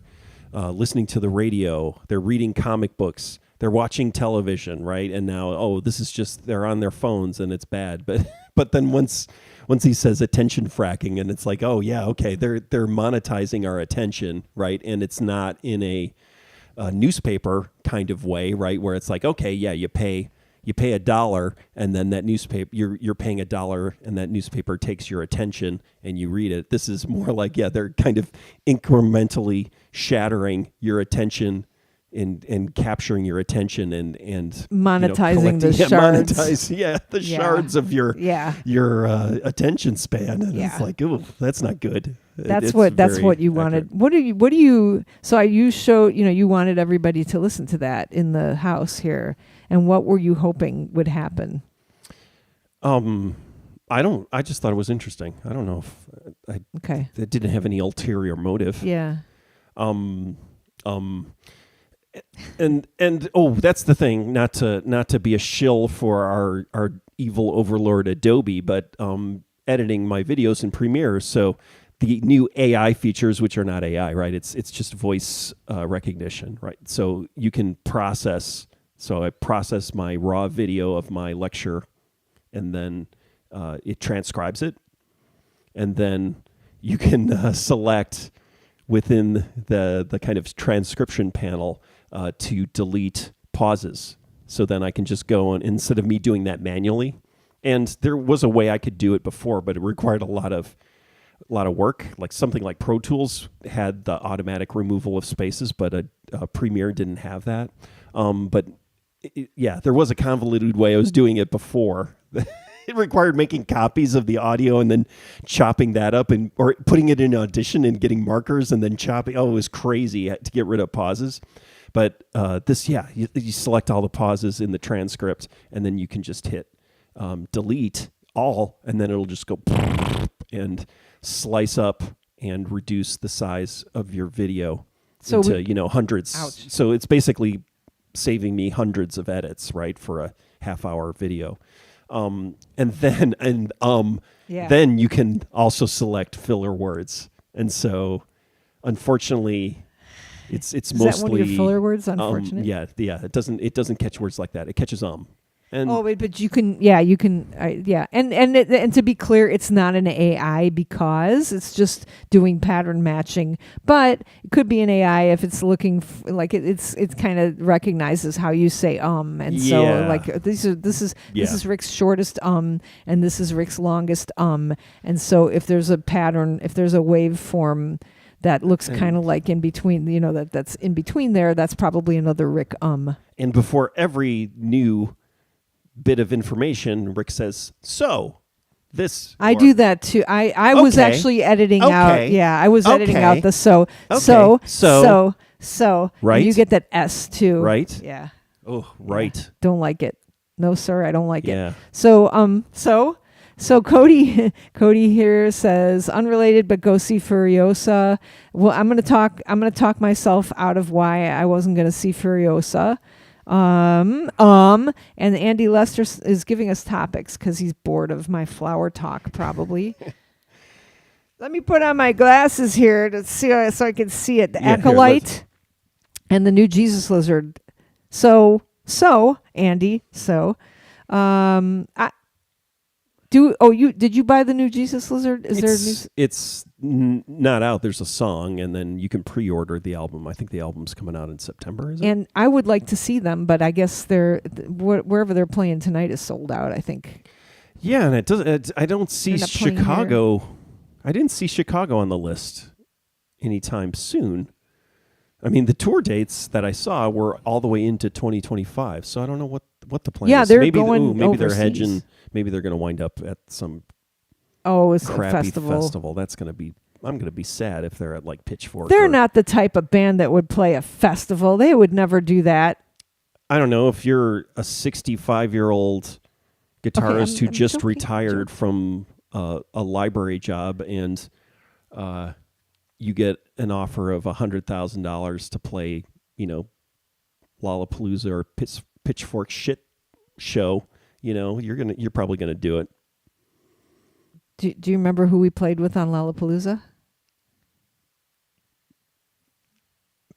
listening to the radio, they're reading comic books, they're watching television, right? And now, this is just, they're on their phones and it's bad. But then once once he says attention fracking, and it's like, oh yeah, okay, they're monetizing our attention, right? And it's not in a newspaper kind of way, right? Where it's like, okay, yeah, you pay $1, and then that newspaper, you're paying $1, and that newspaper takes your attention and you read it. This is more like, yeah, they're kind of incrementally shattering your attention and capturing your attention and monetizing the shards. The shards of your attention span. And it's like, oh, that's not good. That's what you wanted. Accurate. What do you so you showed, you wanted everybody to listen to that in the house here. And what were you hoping would happen? I just thought it was interesting. I don't know if it didn't have any ulterior motive. Yeah. And that's the thing, not to be a shill for our evil overlord Adobe, but editing my videos in Premiere. So the new AI features, which are not AI, right? It's just voice recognition, right? So you can process. So I process my raw video of my lecture, and then it transcribes it, and then you can select within the kind of transcription panel to delete pauses. So then I can just go on, instead of me doing that manually. And there was a way I could do it before, but it required a lot of work. Like something like Pro Tools had the automatic removal of spaces, but a Premiere didn't have that. But there was a convoluted way I was doing it before. It required making copies of the audio and then chopping that up or putting it in Audition and getting markers and then chopping. Oh, it was crazy to get rid of pauses. But you select all the pauses in the transcript, and then you can just hit delete all, and then it'll just go and slice up and reduce the size of your video into hundreds. Ouch. So it's basically saving me hundreds of edits, right, for a half-hour video. Then you can also select filler words, and so unfortunately, it's Is mostly that one of your filler words? Unfortunate. It doesn't catch words like that. It catches And but you can, and to be clear, it's not an AI because it's just doing pattern matching. But it could be an AI if it's looking like it's kind of recognizes how you say and so like this is Rick's shortest and this is Rick's longest and so if there's a pattern, if there's a waveform that looks kind of like in between, that's in between there, that's probably another Rick And before every new bit of information, Rick says, so this. I do that too. I was actually editing out. Yeah, I was editing out the so. Right. And you get that S too. Right. Yeah. Oh, right. Yeah. Don't like it. No, sir, I don't like Yeah. it. So Cody here says unrelated, but go see Furiosa. Well, I'm gonna talk myself out of why I wasn't gonna see Furiosa. And Andy Lester is giving us topics because he's bored of my flower talk, probably. Let me put on my glasses here to see so I can see it. The Acolyte and the new Jesus Lizard. So Andy. Did you buy the new Jesus Lizard? It's not out. There's a song, and then you can pre-order the album. I think the album's coming out in September. Is it? And I would like to see them, but I guess wherever they're playing tonight is sold out, I think. Yeah, and it doesn't. I don't see Chicago. I didn't see Chicago on the list anytime soon. I mean, the tour dates that I saw were all the way into 2025, so I don't know what the plan is. Yeah, they're going maybe overseas. They're hedging. Maybe they're going to wind up at some it's crappy a festival. That's going to be. I'm going to be sad if they're at like Pitchfork. They're not the type of band that would play a festival. They would never do that. I don't know if you're a 65-year-old guitarist who just retired from a library job and you get an offer of $100,000 to play, Lollapalooza or Pitchfork shit show. You're probably gonna do it. Do you remember who we played with on Lollapalooza?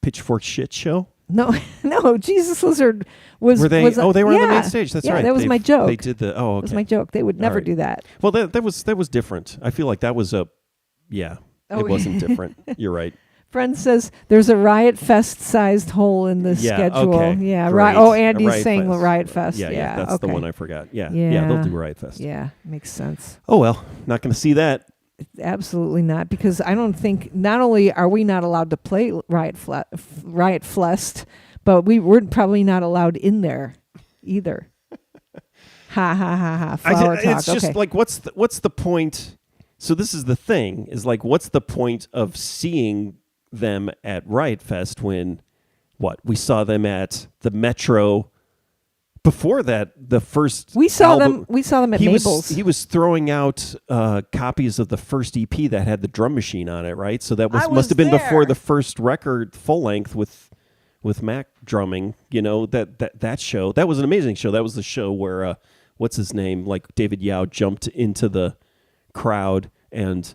Pitchfork shit show? No, no. Jesus Lizard was. Were they? Was they were on the main yeah. stage. That's Yeah, right. that was my joke. They did the. Oh, okay. That was my joke. They would never right. do that. Well, that was different. I feel like that was a. Yeah, Oh, it wasn't different. You're right. Friend says there's a Riot Fest-sized hole in the schedule. Okay. Yeah, Great. Andy's Riot saying Fest. Riot Fest. Yeah, that's okay. the one I forgot. Yeah, Yeah. they'll do Riot Fest. Yeah, makes sense. Oh well, not going to see that. Absolutely not, because I don't think, not only are we not allowed to play Riot Fest, but we're probably not allowed in there either. Ha ha ha ha. Flower talk. It's just like, what's the point? So this is the thing, is like, what's the point of seeing them at Riot Fest when we saw them at the Metro? Before that, the first we saw album, them at Mabel's. He was throwing out copies of the first EP that had the drum machine on it, right? So that must have been before the first record, full length with Mac drumming. You know, that show, that was an amazing show. That was the show where what's his name, like David Yao, jumped into the crowd and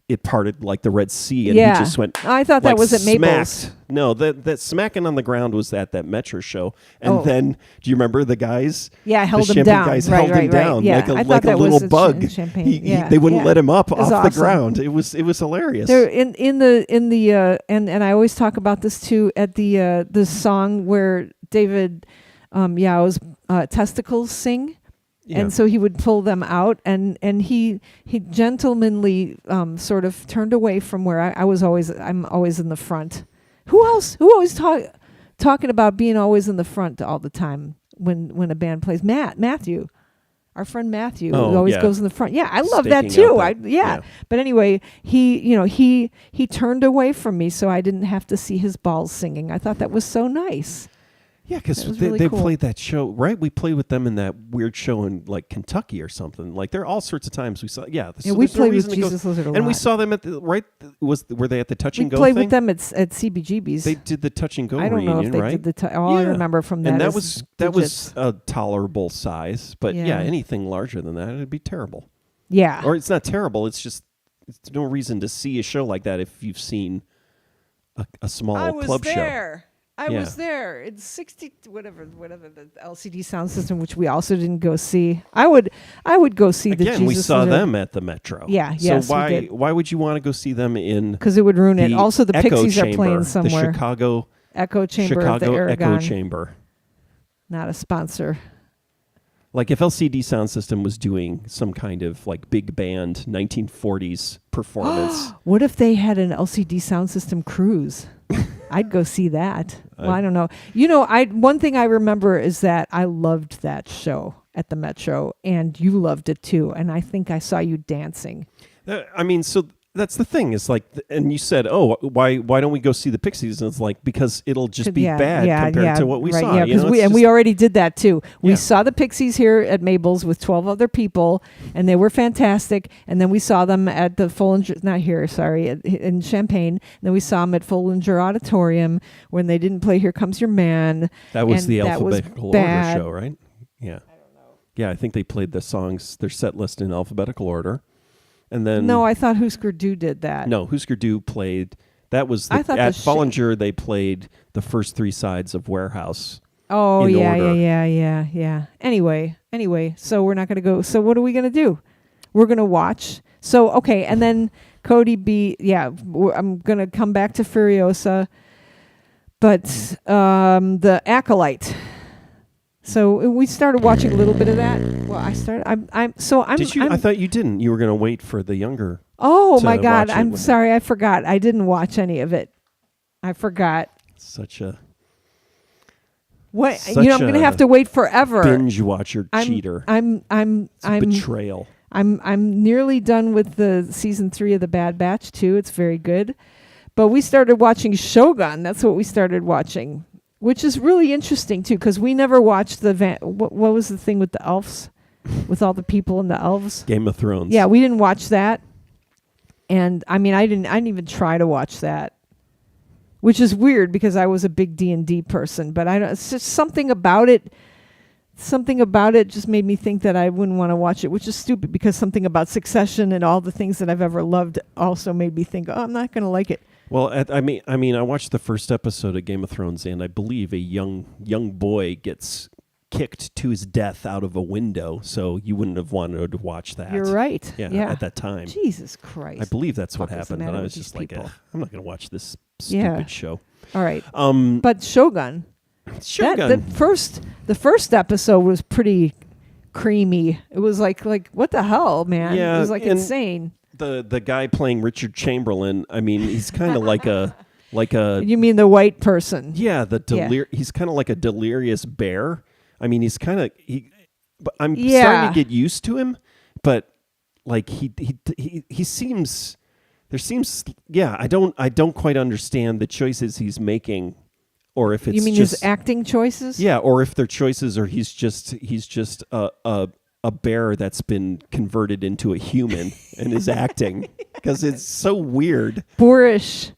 it parted like the Red Sea, and he just went. I thought that was at Mabel's. Smacked. No, that smacking on the ground was at that Metro show. And then, do you remember the guys? Yeah, held the him down. Guys right, held right, him down yeah. like a little bug. They wouldn't let him up off the ground. It was hilarious. There in the and I always talk about this too at the song where David Yao's testicles sing. Yeah. And so he would pull them out, and he gentlemanly sort of turned away from where I'm always in the front. Who always talking about being always in the front all the time when a band plays? Matthew, our friend Matthew, who always goes in the front. Yeah, I love that too. But anyway, he turned away from me, so I didn't have to see his balls singing. I thought that was so nice. Yeah, because really they cool. played that show, right? We played with them in that weird show in like Kentucky or something. Like there are all sorts of times we saw. Yeah, so we played with Jesus Lizard a lot. And we saw them at the were they at the Touch and Go? We played thing? with them at CBGB's. They did the Touch and Go I don't reunion, know if they right? did the all I remember from that. And is that was a tolerable size, but anything larger than that, it'd be terrible. Yeah, or it's not terrible. It's just it's no reason to see a show like that if you've seen a small club show. I was there. It's 60 whatever the LCD sound system, which we also didn't go see. I would go see the Jesus. Again, we saw Lizard. them at the Metro. Yeah, so yes, why would you want to go see them in? Because it would ruin it. Also, the Echo Pixies Chamber, are playing somewhere. The Chicago Echo Chamber of the Aragon. Echo Chamber. Not a sponsor. Like if LCD Sound System was doing some kind of like big band 1940s performance. What if they had an LCD Sound System cruise? I'd go see that. Well, I don't know. One thing I remember is that I loved that show at the Metro, and you loved it too. And I think I saw you dancing. So that's the thing. It's like, and you said, "Oh, why don't we go see the Pixies?" And it's like because it'll just be bad compared to what we saw. Yeah, because we already did that too. We saw the Pixies here at Mabel's with 12 other people, and they were fantastic. And then we saw them at the Follinger, not here, sorry, in Champaign. And then we saw them at Follinger Auditorium when they didn't play "Here Comes Your Man." That was the alphabetical order show, right? Yeah. I don't know. Yeah, I think they played the songs, their set list in alphabetical order. And then no, I thought Husker Du did that. No, Husker Du played. That was at Follinger. They played the first three sides of Warehouse. Oh yeah. Anyway, so we're not going to go. So what are we going to do? We're going to watch. So okay, and then Cody B. Yeah, I'm going to come back to Furiosa, but the Acolyte. So we started watching a little bit of that. Well, I started. Did you? I thought you didn't. You were going to wait for the younger. Oh my God! I'm sorry. I forgot. I didn't watch any of it. I forgot. Such a. What I'm going to have to wait forever. Binge watcher cheater. I'm betrayal. I'm nearly done with the season 3 of The Bad Batch too. It's very good, but we started watching Shogun. That's what we started watching. Which is really interesting too, because we never watched what was the thing with the elves, with all the people and the elves? Game of Thrones. Yeah, we didn't watch that, and I didn't even try to watch that, which is weird because I was a big D&D person. But it's just something about it. Something about it just made me think that I wouldn't want to watch it, which is stupid because something about Succession and all the things that I've ever loved also made me think, oh, I'm not going to like it. Well, I mean, I watched the first episode of Game of Thrones, and I believe a young boy gets kicked to his death out of a window. So you wouldn't have wanted to watch that. You're right. Yeah. At that time, Jesus Christ. I believe that's what What is the happened. And matter I with was just these like, people? I'm not going to watch this stupid show. All right. But Shogun. Shogun. The first episode was pretty creamy. It was like what the hell, man? Yeah, it was like and insane. The guy playing Richard Chamberlain, I mean, he's kind of like a You mean the white person? yeah, he's kind of like a delirious bear. I mean, he's kind of but I'm starting to get used to him, but like he seems I don't quite understand the choices he's making, or if it's you mean just his acting choices? yeah, or if they're choices, or he's just a bear that's been converted into a human and is acting, because it's so weird. Boorish.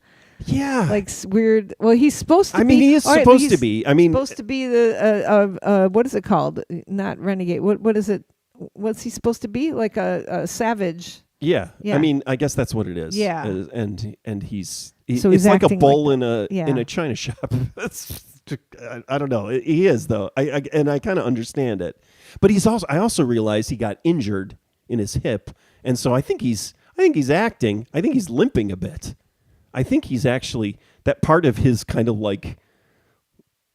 Yeah, Like weird. Well, he's supposed to be. I mean, he is supposed to be. I mean, supposed to be the what is it called? Not renegade. What is it? What's he supposed to be? Like a savage. yeah. Yeah. I mean, I guess that's what it is. Yeah. And he's So he's it's like a acting bull like in a china shop. I don't know. He is though. I kind of understand it. But I also realized he got injured in his hip, and so I think he's acting. I think he's limping a bit. I think he's actually that part of his kind of like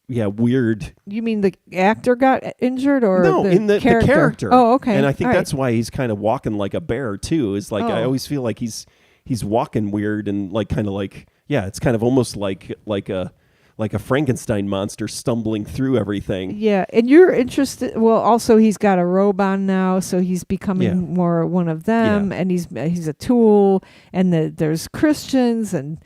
weird. You mean the actor got injured, or No, in the character. Oh, okay. And I think All right. that's why he's kind of walking like a bear too. Is like I Oh. always feel like he's walking weird and like kind of like it's kind of almost like a Frankenstein monster stumbling through everything. Yeah, and you're interested. Well, also he's got a robe on now, so he's becoming more one of them, and he's a tool. And there's Christians and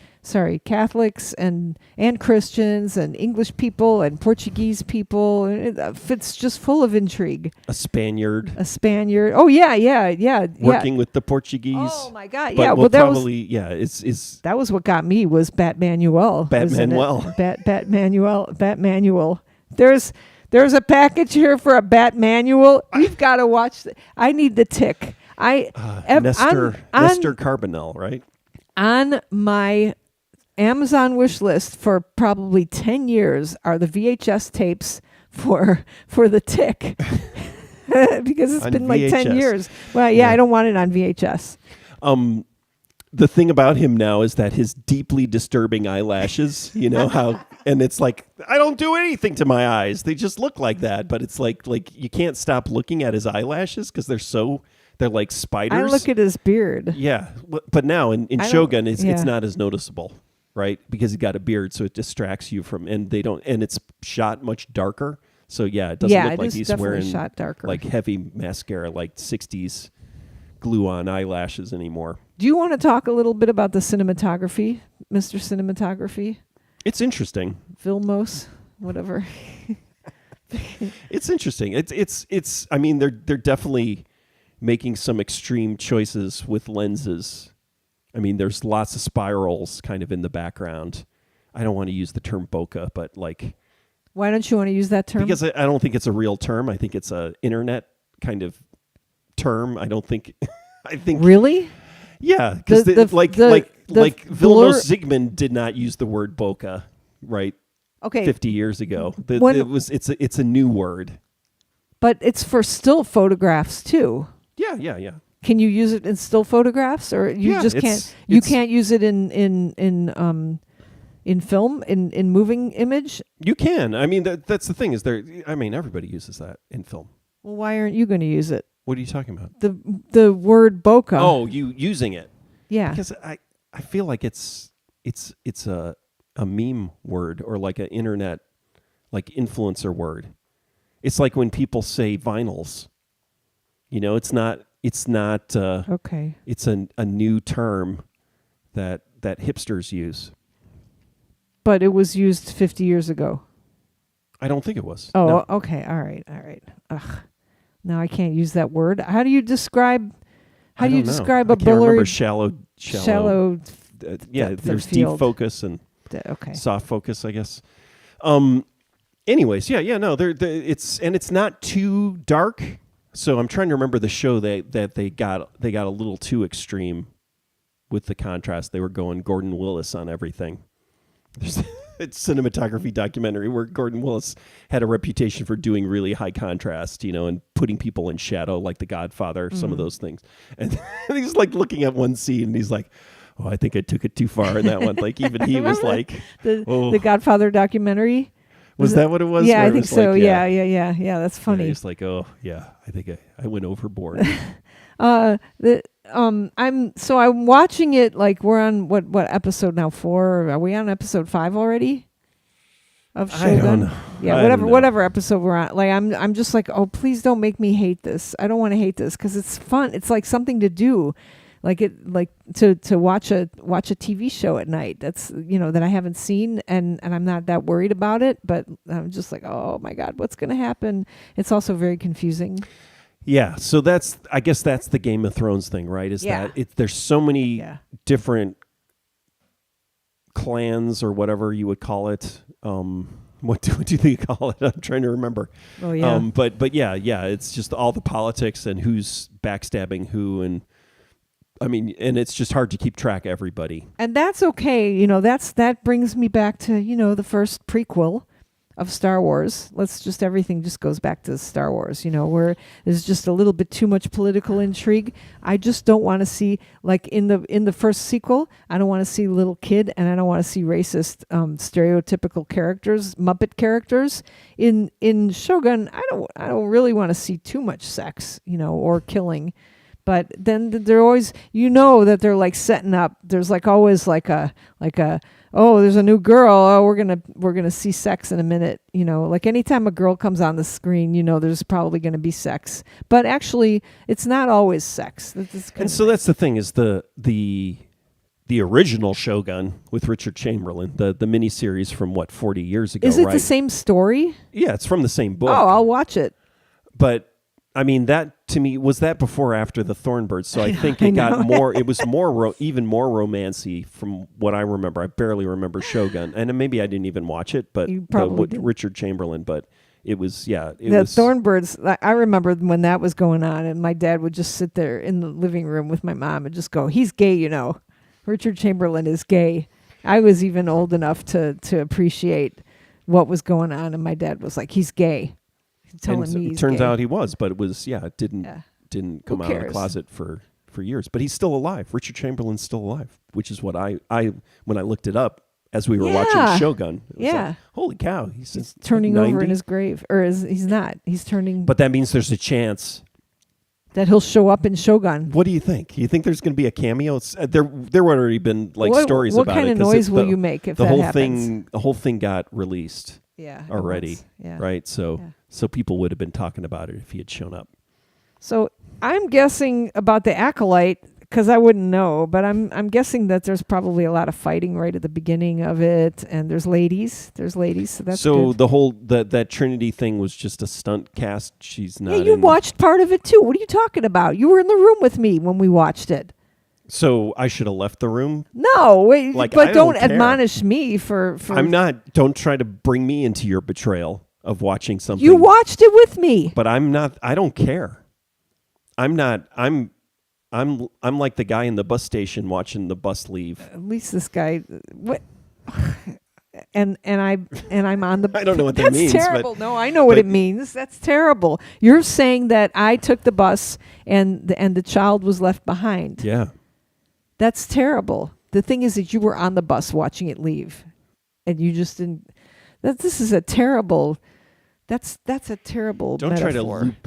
Catholics and Christians and English people and Portuguese people. It's just full of intrigue. A Spaniard Oh yeah. working with the Portuguese. Oh my God! But Yeah, well, well, that probably was that was what got me was Batmanuel. Batmanuel. There's a package here for a Batmanuel. You've got to watch. I need the tick. Nestor Carbonell, right? On my Amazon wish list for probably 10 years are the VHS tapes for the tick. Because it's On been like 10 VHS. years. Well, yeah, I don't want it on VHS. The thing about him now is that his deeply disturbing eyelashes, you know how, and it's like, I don't do anything to my eyes. They just look like that. But it's like you can't stop looking at his eyelashes because they're like spiders. I look at his beard. Yeah. But now in Shogun, it's not as noticeable, right? Because he got a beard, so it distracts you from, and it's shot much darker. So yeah, it doesn't look like he's wearing shot darker. like heavy mascara, like 60s glue-on eyelashes anymore. Do you want to talk a little bit about the cinematography, Mr. Cinematography? It's interesting. Vilmos, whatever. It's interesting. It's. I mean, they're definitely making some extreme choices with lenses. I mean, there's lots of spirals kind of in the background. I don't want to use the term bokeh, but like, why don't you want to use that term? because I don't think it's a real term. I think it's a internet kind of term. I don't think. I think really. Yeah, because like Vilmos Zsigmond did not use the word bokeh, right? Okay, 50 years ago. It's a new word. But it's for still photographs too. Yeah. Can you use it in still photographs, or you just can't? You can't use it in film, in moving image. You can. I mean, that's the thing. Everybody uses that in film. Well, why aren't you going to use it? What are you talking about? The word bokeh. Oh, you using it? Yeah. Because I feel like it's a meme word, or like an internet, like influencer word. It's like when people say vinyls. You know, it's not. Okay. It's a new term that hipsters use. But it was used 50 years ago. I don't think it was. Oh, No. okay. All right. Ugh. Now I can't use that word. How do you describe? I don't know. Describe I a can't remember blurry shallow. There's field. deep focus and Okay. soft focus, I guess. Anyways, no, it's not too dark. So I'm trying to remember the show that they got a little too extreme with the contrast. They were going Gordon Willis on everything. There's a cinematography documentary where Gordon Willis had a reputation for doing really high contrast, and putting people in shadow like The Godfather, some of those things. And he's like looking at one scene and he's like, oh, I think I took it too far in that one. Like even he was like, the Godfather documentary. Was that what it was? Yeah, Where I think so. like, Yeah. That's funny. He's like, oh yeah, I think I went overboard. I'm watching it like we're on what episode now? 4? Are we on episode 5 already? Of Shogun? I don't know. Yeah, whatever episode we're on. Like I'm just like, oh, please don't make me hate this. I don't want to hate this because it's fun. It's like something to do, like to watch a TV show at night. That's that I haven't seen and I'm not that worried about it. But I'm just like, oh my God, what's gonna happen? It's also very confusing. Yeah, so I guess that's the Game of Thrones thing, right? That there's so many different clans or whatever you would call it. What do they call it? I'm trying to remember. Oh yeah. But yeah, it's just all the politics and who's backstabbing who, and I mean, and it's just hard to keep track of everybody. And that's okay. That brings me back to the first prequel of Star Wars. Everything just goes back to Star Wars, where there's just a little bit too much political intrigue. I just don't want to see, like in the first sequel, I don't want to see little kid and I don't want to see racist stereotypical characters, Muppet characters. In Shogun, I don't really want to see too much sex, or killing. But then they're always, that they're like setting up. There's like always like a oh, there's a new girl. Oh, we're gonna see sex in a minute. Like anytime a girl comes on the screen, there's probably gonna be sex. But actually, it's not always sex. And so that's the thing is the original Shogun with Richard Chamberlain, the miniseries from 40 years ago. Is it right? the same story? Yeah, it's from the same book. Oh, I'll watch it. But I mean, that to me was that before or after the Thornbirds. So I think it got more. It was more even more romancy from what I remember. I barely remember Shogun, and maybe I didn't even watch it. But Richard Chamberlain. But it was the Thornbirds. I remember when that was going on, and my dad would just sit there in the living room with my mom and just go, "He's gay, Richard Chamberlain is gay." I was even old enough to appreciate what was going on, and my dad was like, "He's gay." Telling me it turns out he was, but it was it didn't come out of the closet for years. But he's still alive. Richard Chamberlain's still alive, which is what I when I looked it up as we were watching Shogun. It was like, holy cow, he's turning 90? over in his grave, or he's not. He's turning. But that means there's a chance that he'll show up in Shogun. What do you think? You think there's going to be a cameo? There would already been stories about it. What kind of noise will you make if that happens? The whole thing got released. Yeah, already. Right. So people would have been talking about it if he had shown up. So I'm guessing about the Acolyte because I wouldn't know, but I'm guessing that there's probably a lot of fighting right at the beginning of it, and there's ladies. So that's good. The whole that Trinity thing was just a stunt cast. She's not. Yeah, you watched part of it too. What are you talking about? You were in the room with me when we watched it. So I should have left the room? No, wait, but don't admonish me for... I'm not... Don't try to bring me into your betrayal of watching something. You watched it with me. But I'm not... I don't care. I'm not... I'm like the guy in the bus station watching the bus leave. At least this guy... What? And I'm on the... I don't know what that means. That's terrible. No, I know what it means. That's terrible. You're saying that I took the bus and the child was left behind. Yeah. That's terrible. The thing is that you were on the bus watching it leave, and you just didn't. This is a terrible. That's a terrible metaphor.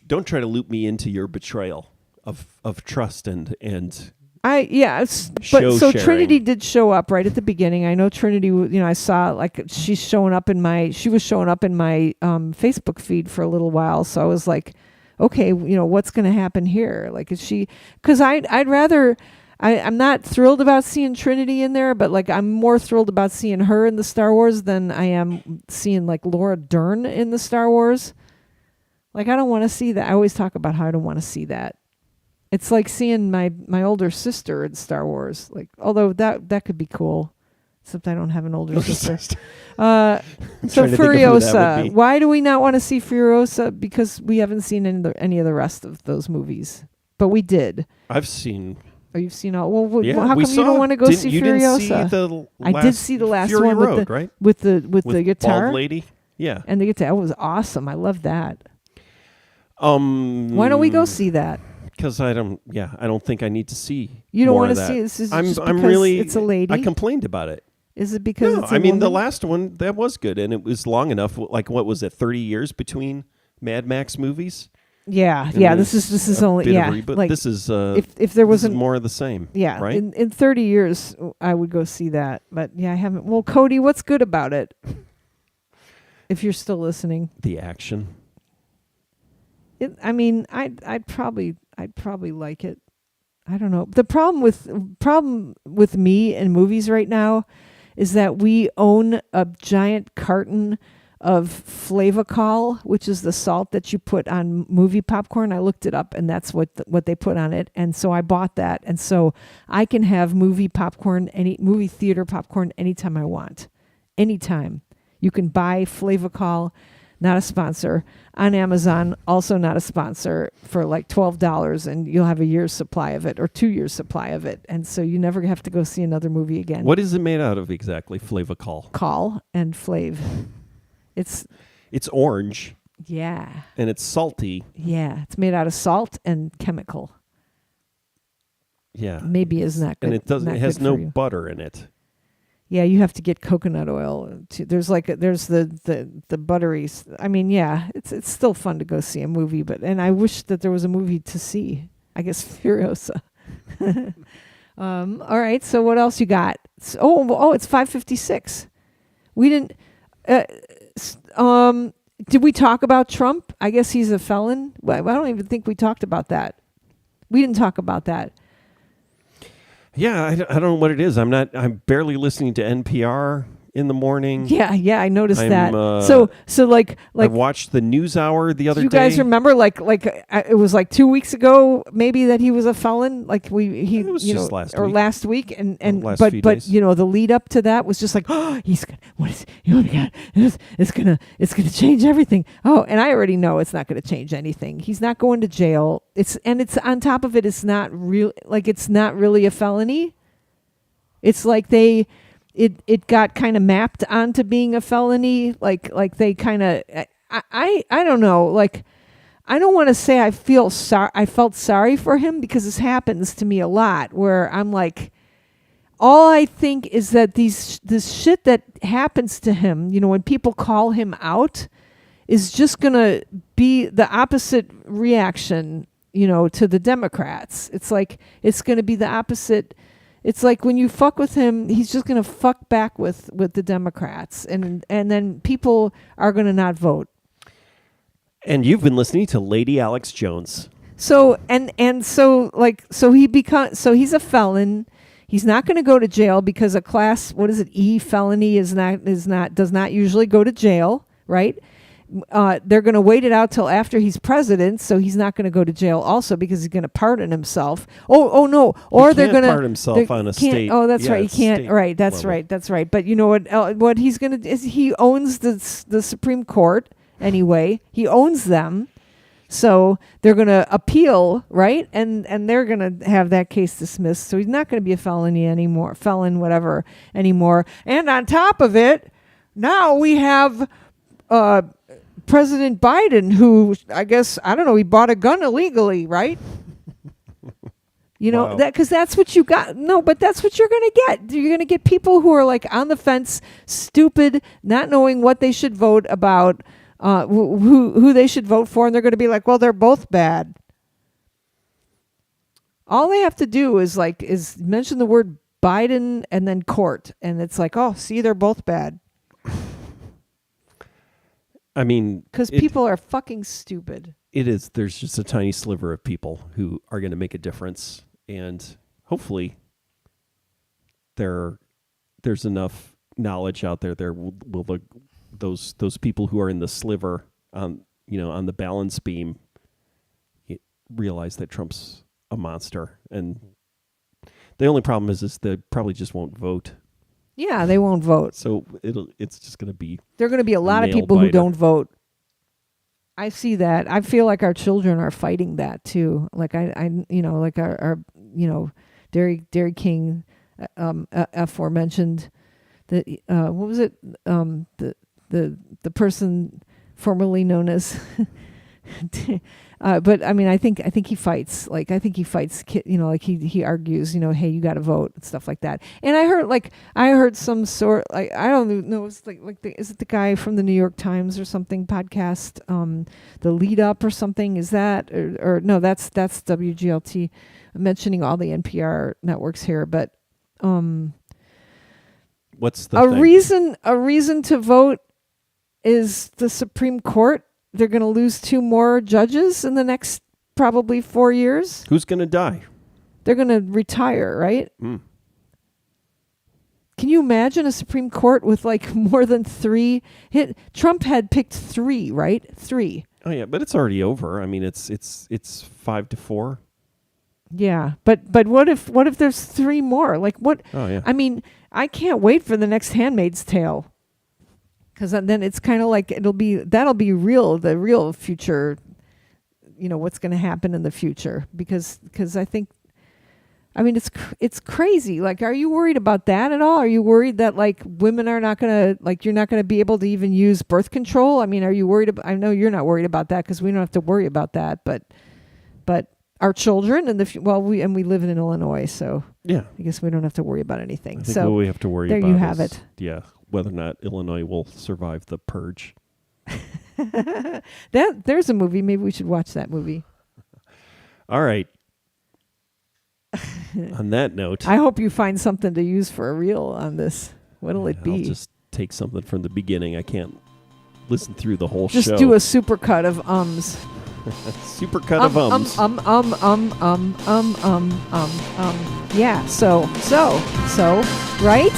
Don't try to loop me into your betrayal of trust and. So Trinity did show up right at the beginning. I know Trinity. I saw like she was showing up in my Facebook feed for a little while. So I was like, okay, what's going to happen here? Like, is she? Because I'd rather. I'm not thrilled about seeing Trinity in there, but like I'm more thrilled about seeing her in the Star Wars than I am seeing like Laura Dern in the Star Wars. Like I don't want to see that. I always talk about how I don't want to see that. It's like seeing my older sister in Star Wars. Like although that could be cool, except I don't have an older sister. So Furiosa. Why do we not want to see Furiosa? Because we haven't seen any of the rest of those movies, but we did. I've seen Oh, you've seen all. Well, Yeah, how we come you saw- don't want to go didn't- see you Furiosa? Didn't see the I did last see the last Fury one Road, with the right? with the guitar Bald lady. Yeah. and the guitar. That was awesome. I love that. Why Why don't we go see that? Because I don't think I need to see. You don't want wanna to see it? This is I'm just I'm because really. it's a lady? I complained about it. Is it because No, it's a I mean the woman? last one that was good, and it was long enough. Like what was it? 30 years between Mad Max movies. Yeah, And yeah. there's This is a only bit yeah. of reboot. Like This is if there this is wasn't more of the same. yeah right. in 30 years I would go see that, but yeah, I haven't. Well, Cody, what's good about it? If you're still listening, The action. I mean, I'd probably like it. I don't know. The problem with me and movies right now is that we own a giant carton of Flavacol, which is the salt that you put on movie popcorn. I looked it up, and that's what they put on it. And so I bought that, and so I can have movie theater popcorn anytime I want, anytime. You can buy Flavacol, not a sponsor, on Amazon, also not a sponsor, for like $12, and you'll have a year's supply of it or 2 years supply of it, and so you never have to go see another movie again. What is it made out of exactly? Flavacol. Call and Flav. It's orange yeah. and it's salty. Yeah, it's made out of salt and chemical. Yeah. Maybe is not good. And it doesn't. not It has good no for you. butter in it. Yeah, you have to get coconut oil. There's the buttery. I mean, yeah, it's still fun to go see a movie, and I wish that there was a movie to see. I guess Furiosa. All right. So what else you got? It's 5:56. We didn't. Did we talk about Trump? I guess he's a felon. I don't even think we talked about that. We didn't talk about that. Yeah, I don't know what it is. I'm barely listening to NPR in the morning. Yeah, I noticed I'm, that. So like I watched the NewsHour the other you day. guys remember it was like 2 weeks ago maybe that he was a felon. Like It was just last week. last week and Last but few but days. you know the lead up to that was just like, oh, he's gonna, what is, oh my God, it's gonna change everything. Oh, and I already know it's not gonna change anything. He's not going to jail. It's on top of it, it's not real, like it's not really a felony. It's like it got kind of mapped onto being a felony, like they kind of I don't know, like I don't want to say I felt sorry for him, because this happens to me a lot where I'm like, all I think is that this shit that happens to him, you know, when people call him out, is just going to be the opposite reaction, you know, to the Democrats. It's like it's going to be the opposite. It's like when you fuck with him, he's just going to fuck back with the Democrats, and then people are going to not vote. And you've been listening to Lady Alex Jones. So he's a felon. He's not going to go to jail because a class, what is it, E felony does not usually go to jail, right? They're going to wait it out till after he's president, so he's not going to go to jail also because he's going to pardon himself. Oh no, or they're going to pardon himself on a state. Oh, that's right. He can't. state Right. That's level. right. That's right. But you know what he's going to do is he owns the Supreme Court anyway. He owns them. So they're going to appeal, right? And they're going to have that case dismissed. So he's not going to be a felon anymore. And on top of it, now we have President Biden, who I guess, I don't know, he bought a gun illegally, right? You know, Wow. because that's what you got. No, but that's what you're going to get. You're going to get people who are like on the fence, stupid, not knowing what they should vote about, who they should vote for, and they're going to be like, well, they're both bad. All they have to do is mention the word Biden and then court, and it's like, oh, see, they're both bad. I mean, Because people are fucking stupid. it is. There's just a tiny sliver of people who are going to make a difference, and hopefully, there's enough knowledge out there. Those people who are in the sliver on the balance beam realize that Trump's a monster, and the only problem is they probably just won't vote. Yeah, they won't vote. So it's just going to be. There are going to be a lot of nail people who biter. don't vote. I see that. I feel like our children are fighting that too. Like our Dairy King, aforementioned. What was it? The person formerly known as. But I mean, I think he fights. Like I think he fights. Like he argues. Hey, you got to vote and stuff like that. And I heard some sort. Like I don't know. It's is it the guy from the New York Times or something podcast? The lead up or something. Is that or no? That's WGLT. I'm mentioning all the NPR networks here, but what's the thing? A reason to vote is the Supreme Court. They're going to lose 2 more judges in the next probably 4 years. Who's going to die? They're going to retire, right? Mm. Can you imagine a Supreme Court with like more than 3? Trump had picked 3, right? 3. Oh yeah, but it's already over. I mean, it's 5-4. Yeah, but what if there's 3 more? Like what? Oh yeah. I mean, I can't wait for the next Handmaid's Tale. Because then it's kind of like that'll be the real future, what's going to happen in the future. Because I think, I mean, it's crazy. Like, are you worried about that at all? Are you worried that like women are not going to, like, you're not going to be able to even use birth control? I mean, are you worried about, I know you're not worried about that because we don't have to worry about that, but our children and we live in Illinois, so yeah, I guess we don't have to worry about anything. I think so what we have to worry there about you have is, it. Yeah. Whether or not Illinois will survive the purge. There's a movie. Maybe we should watch that movie. All right. On that note, I hope you find something to use for a reel on this. What'll it be? I'll just take something from the beginning. I can't listen through the whole just show. Just do a supercut of ums. Supercut of ums. Yeah. So. Right.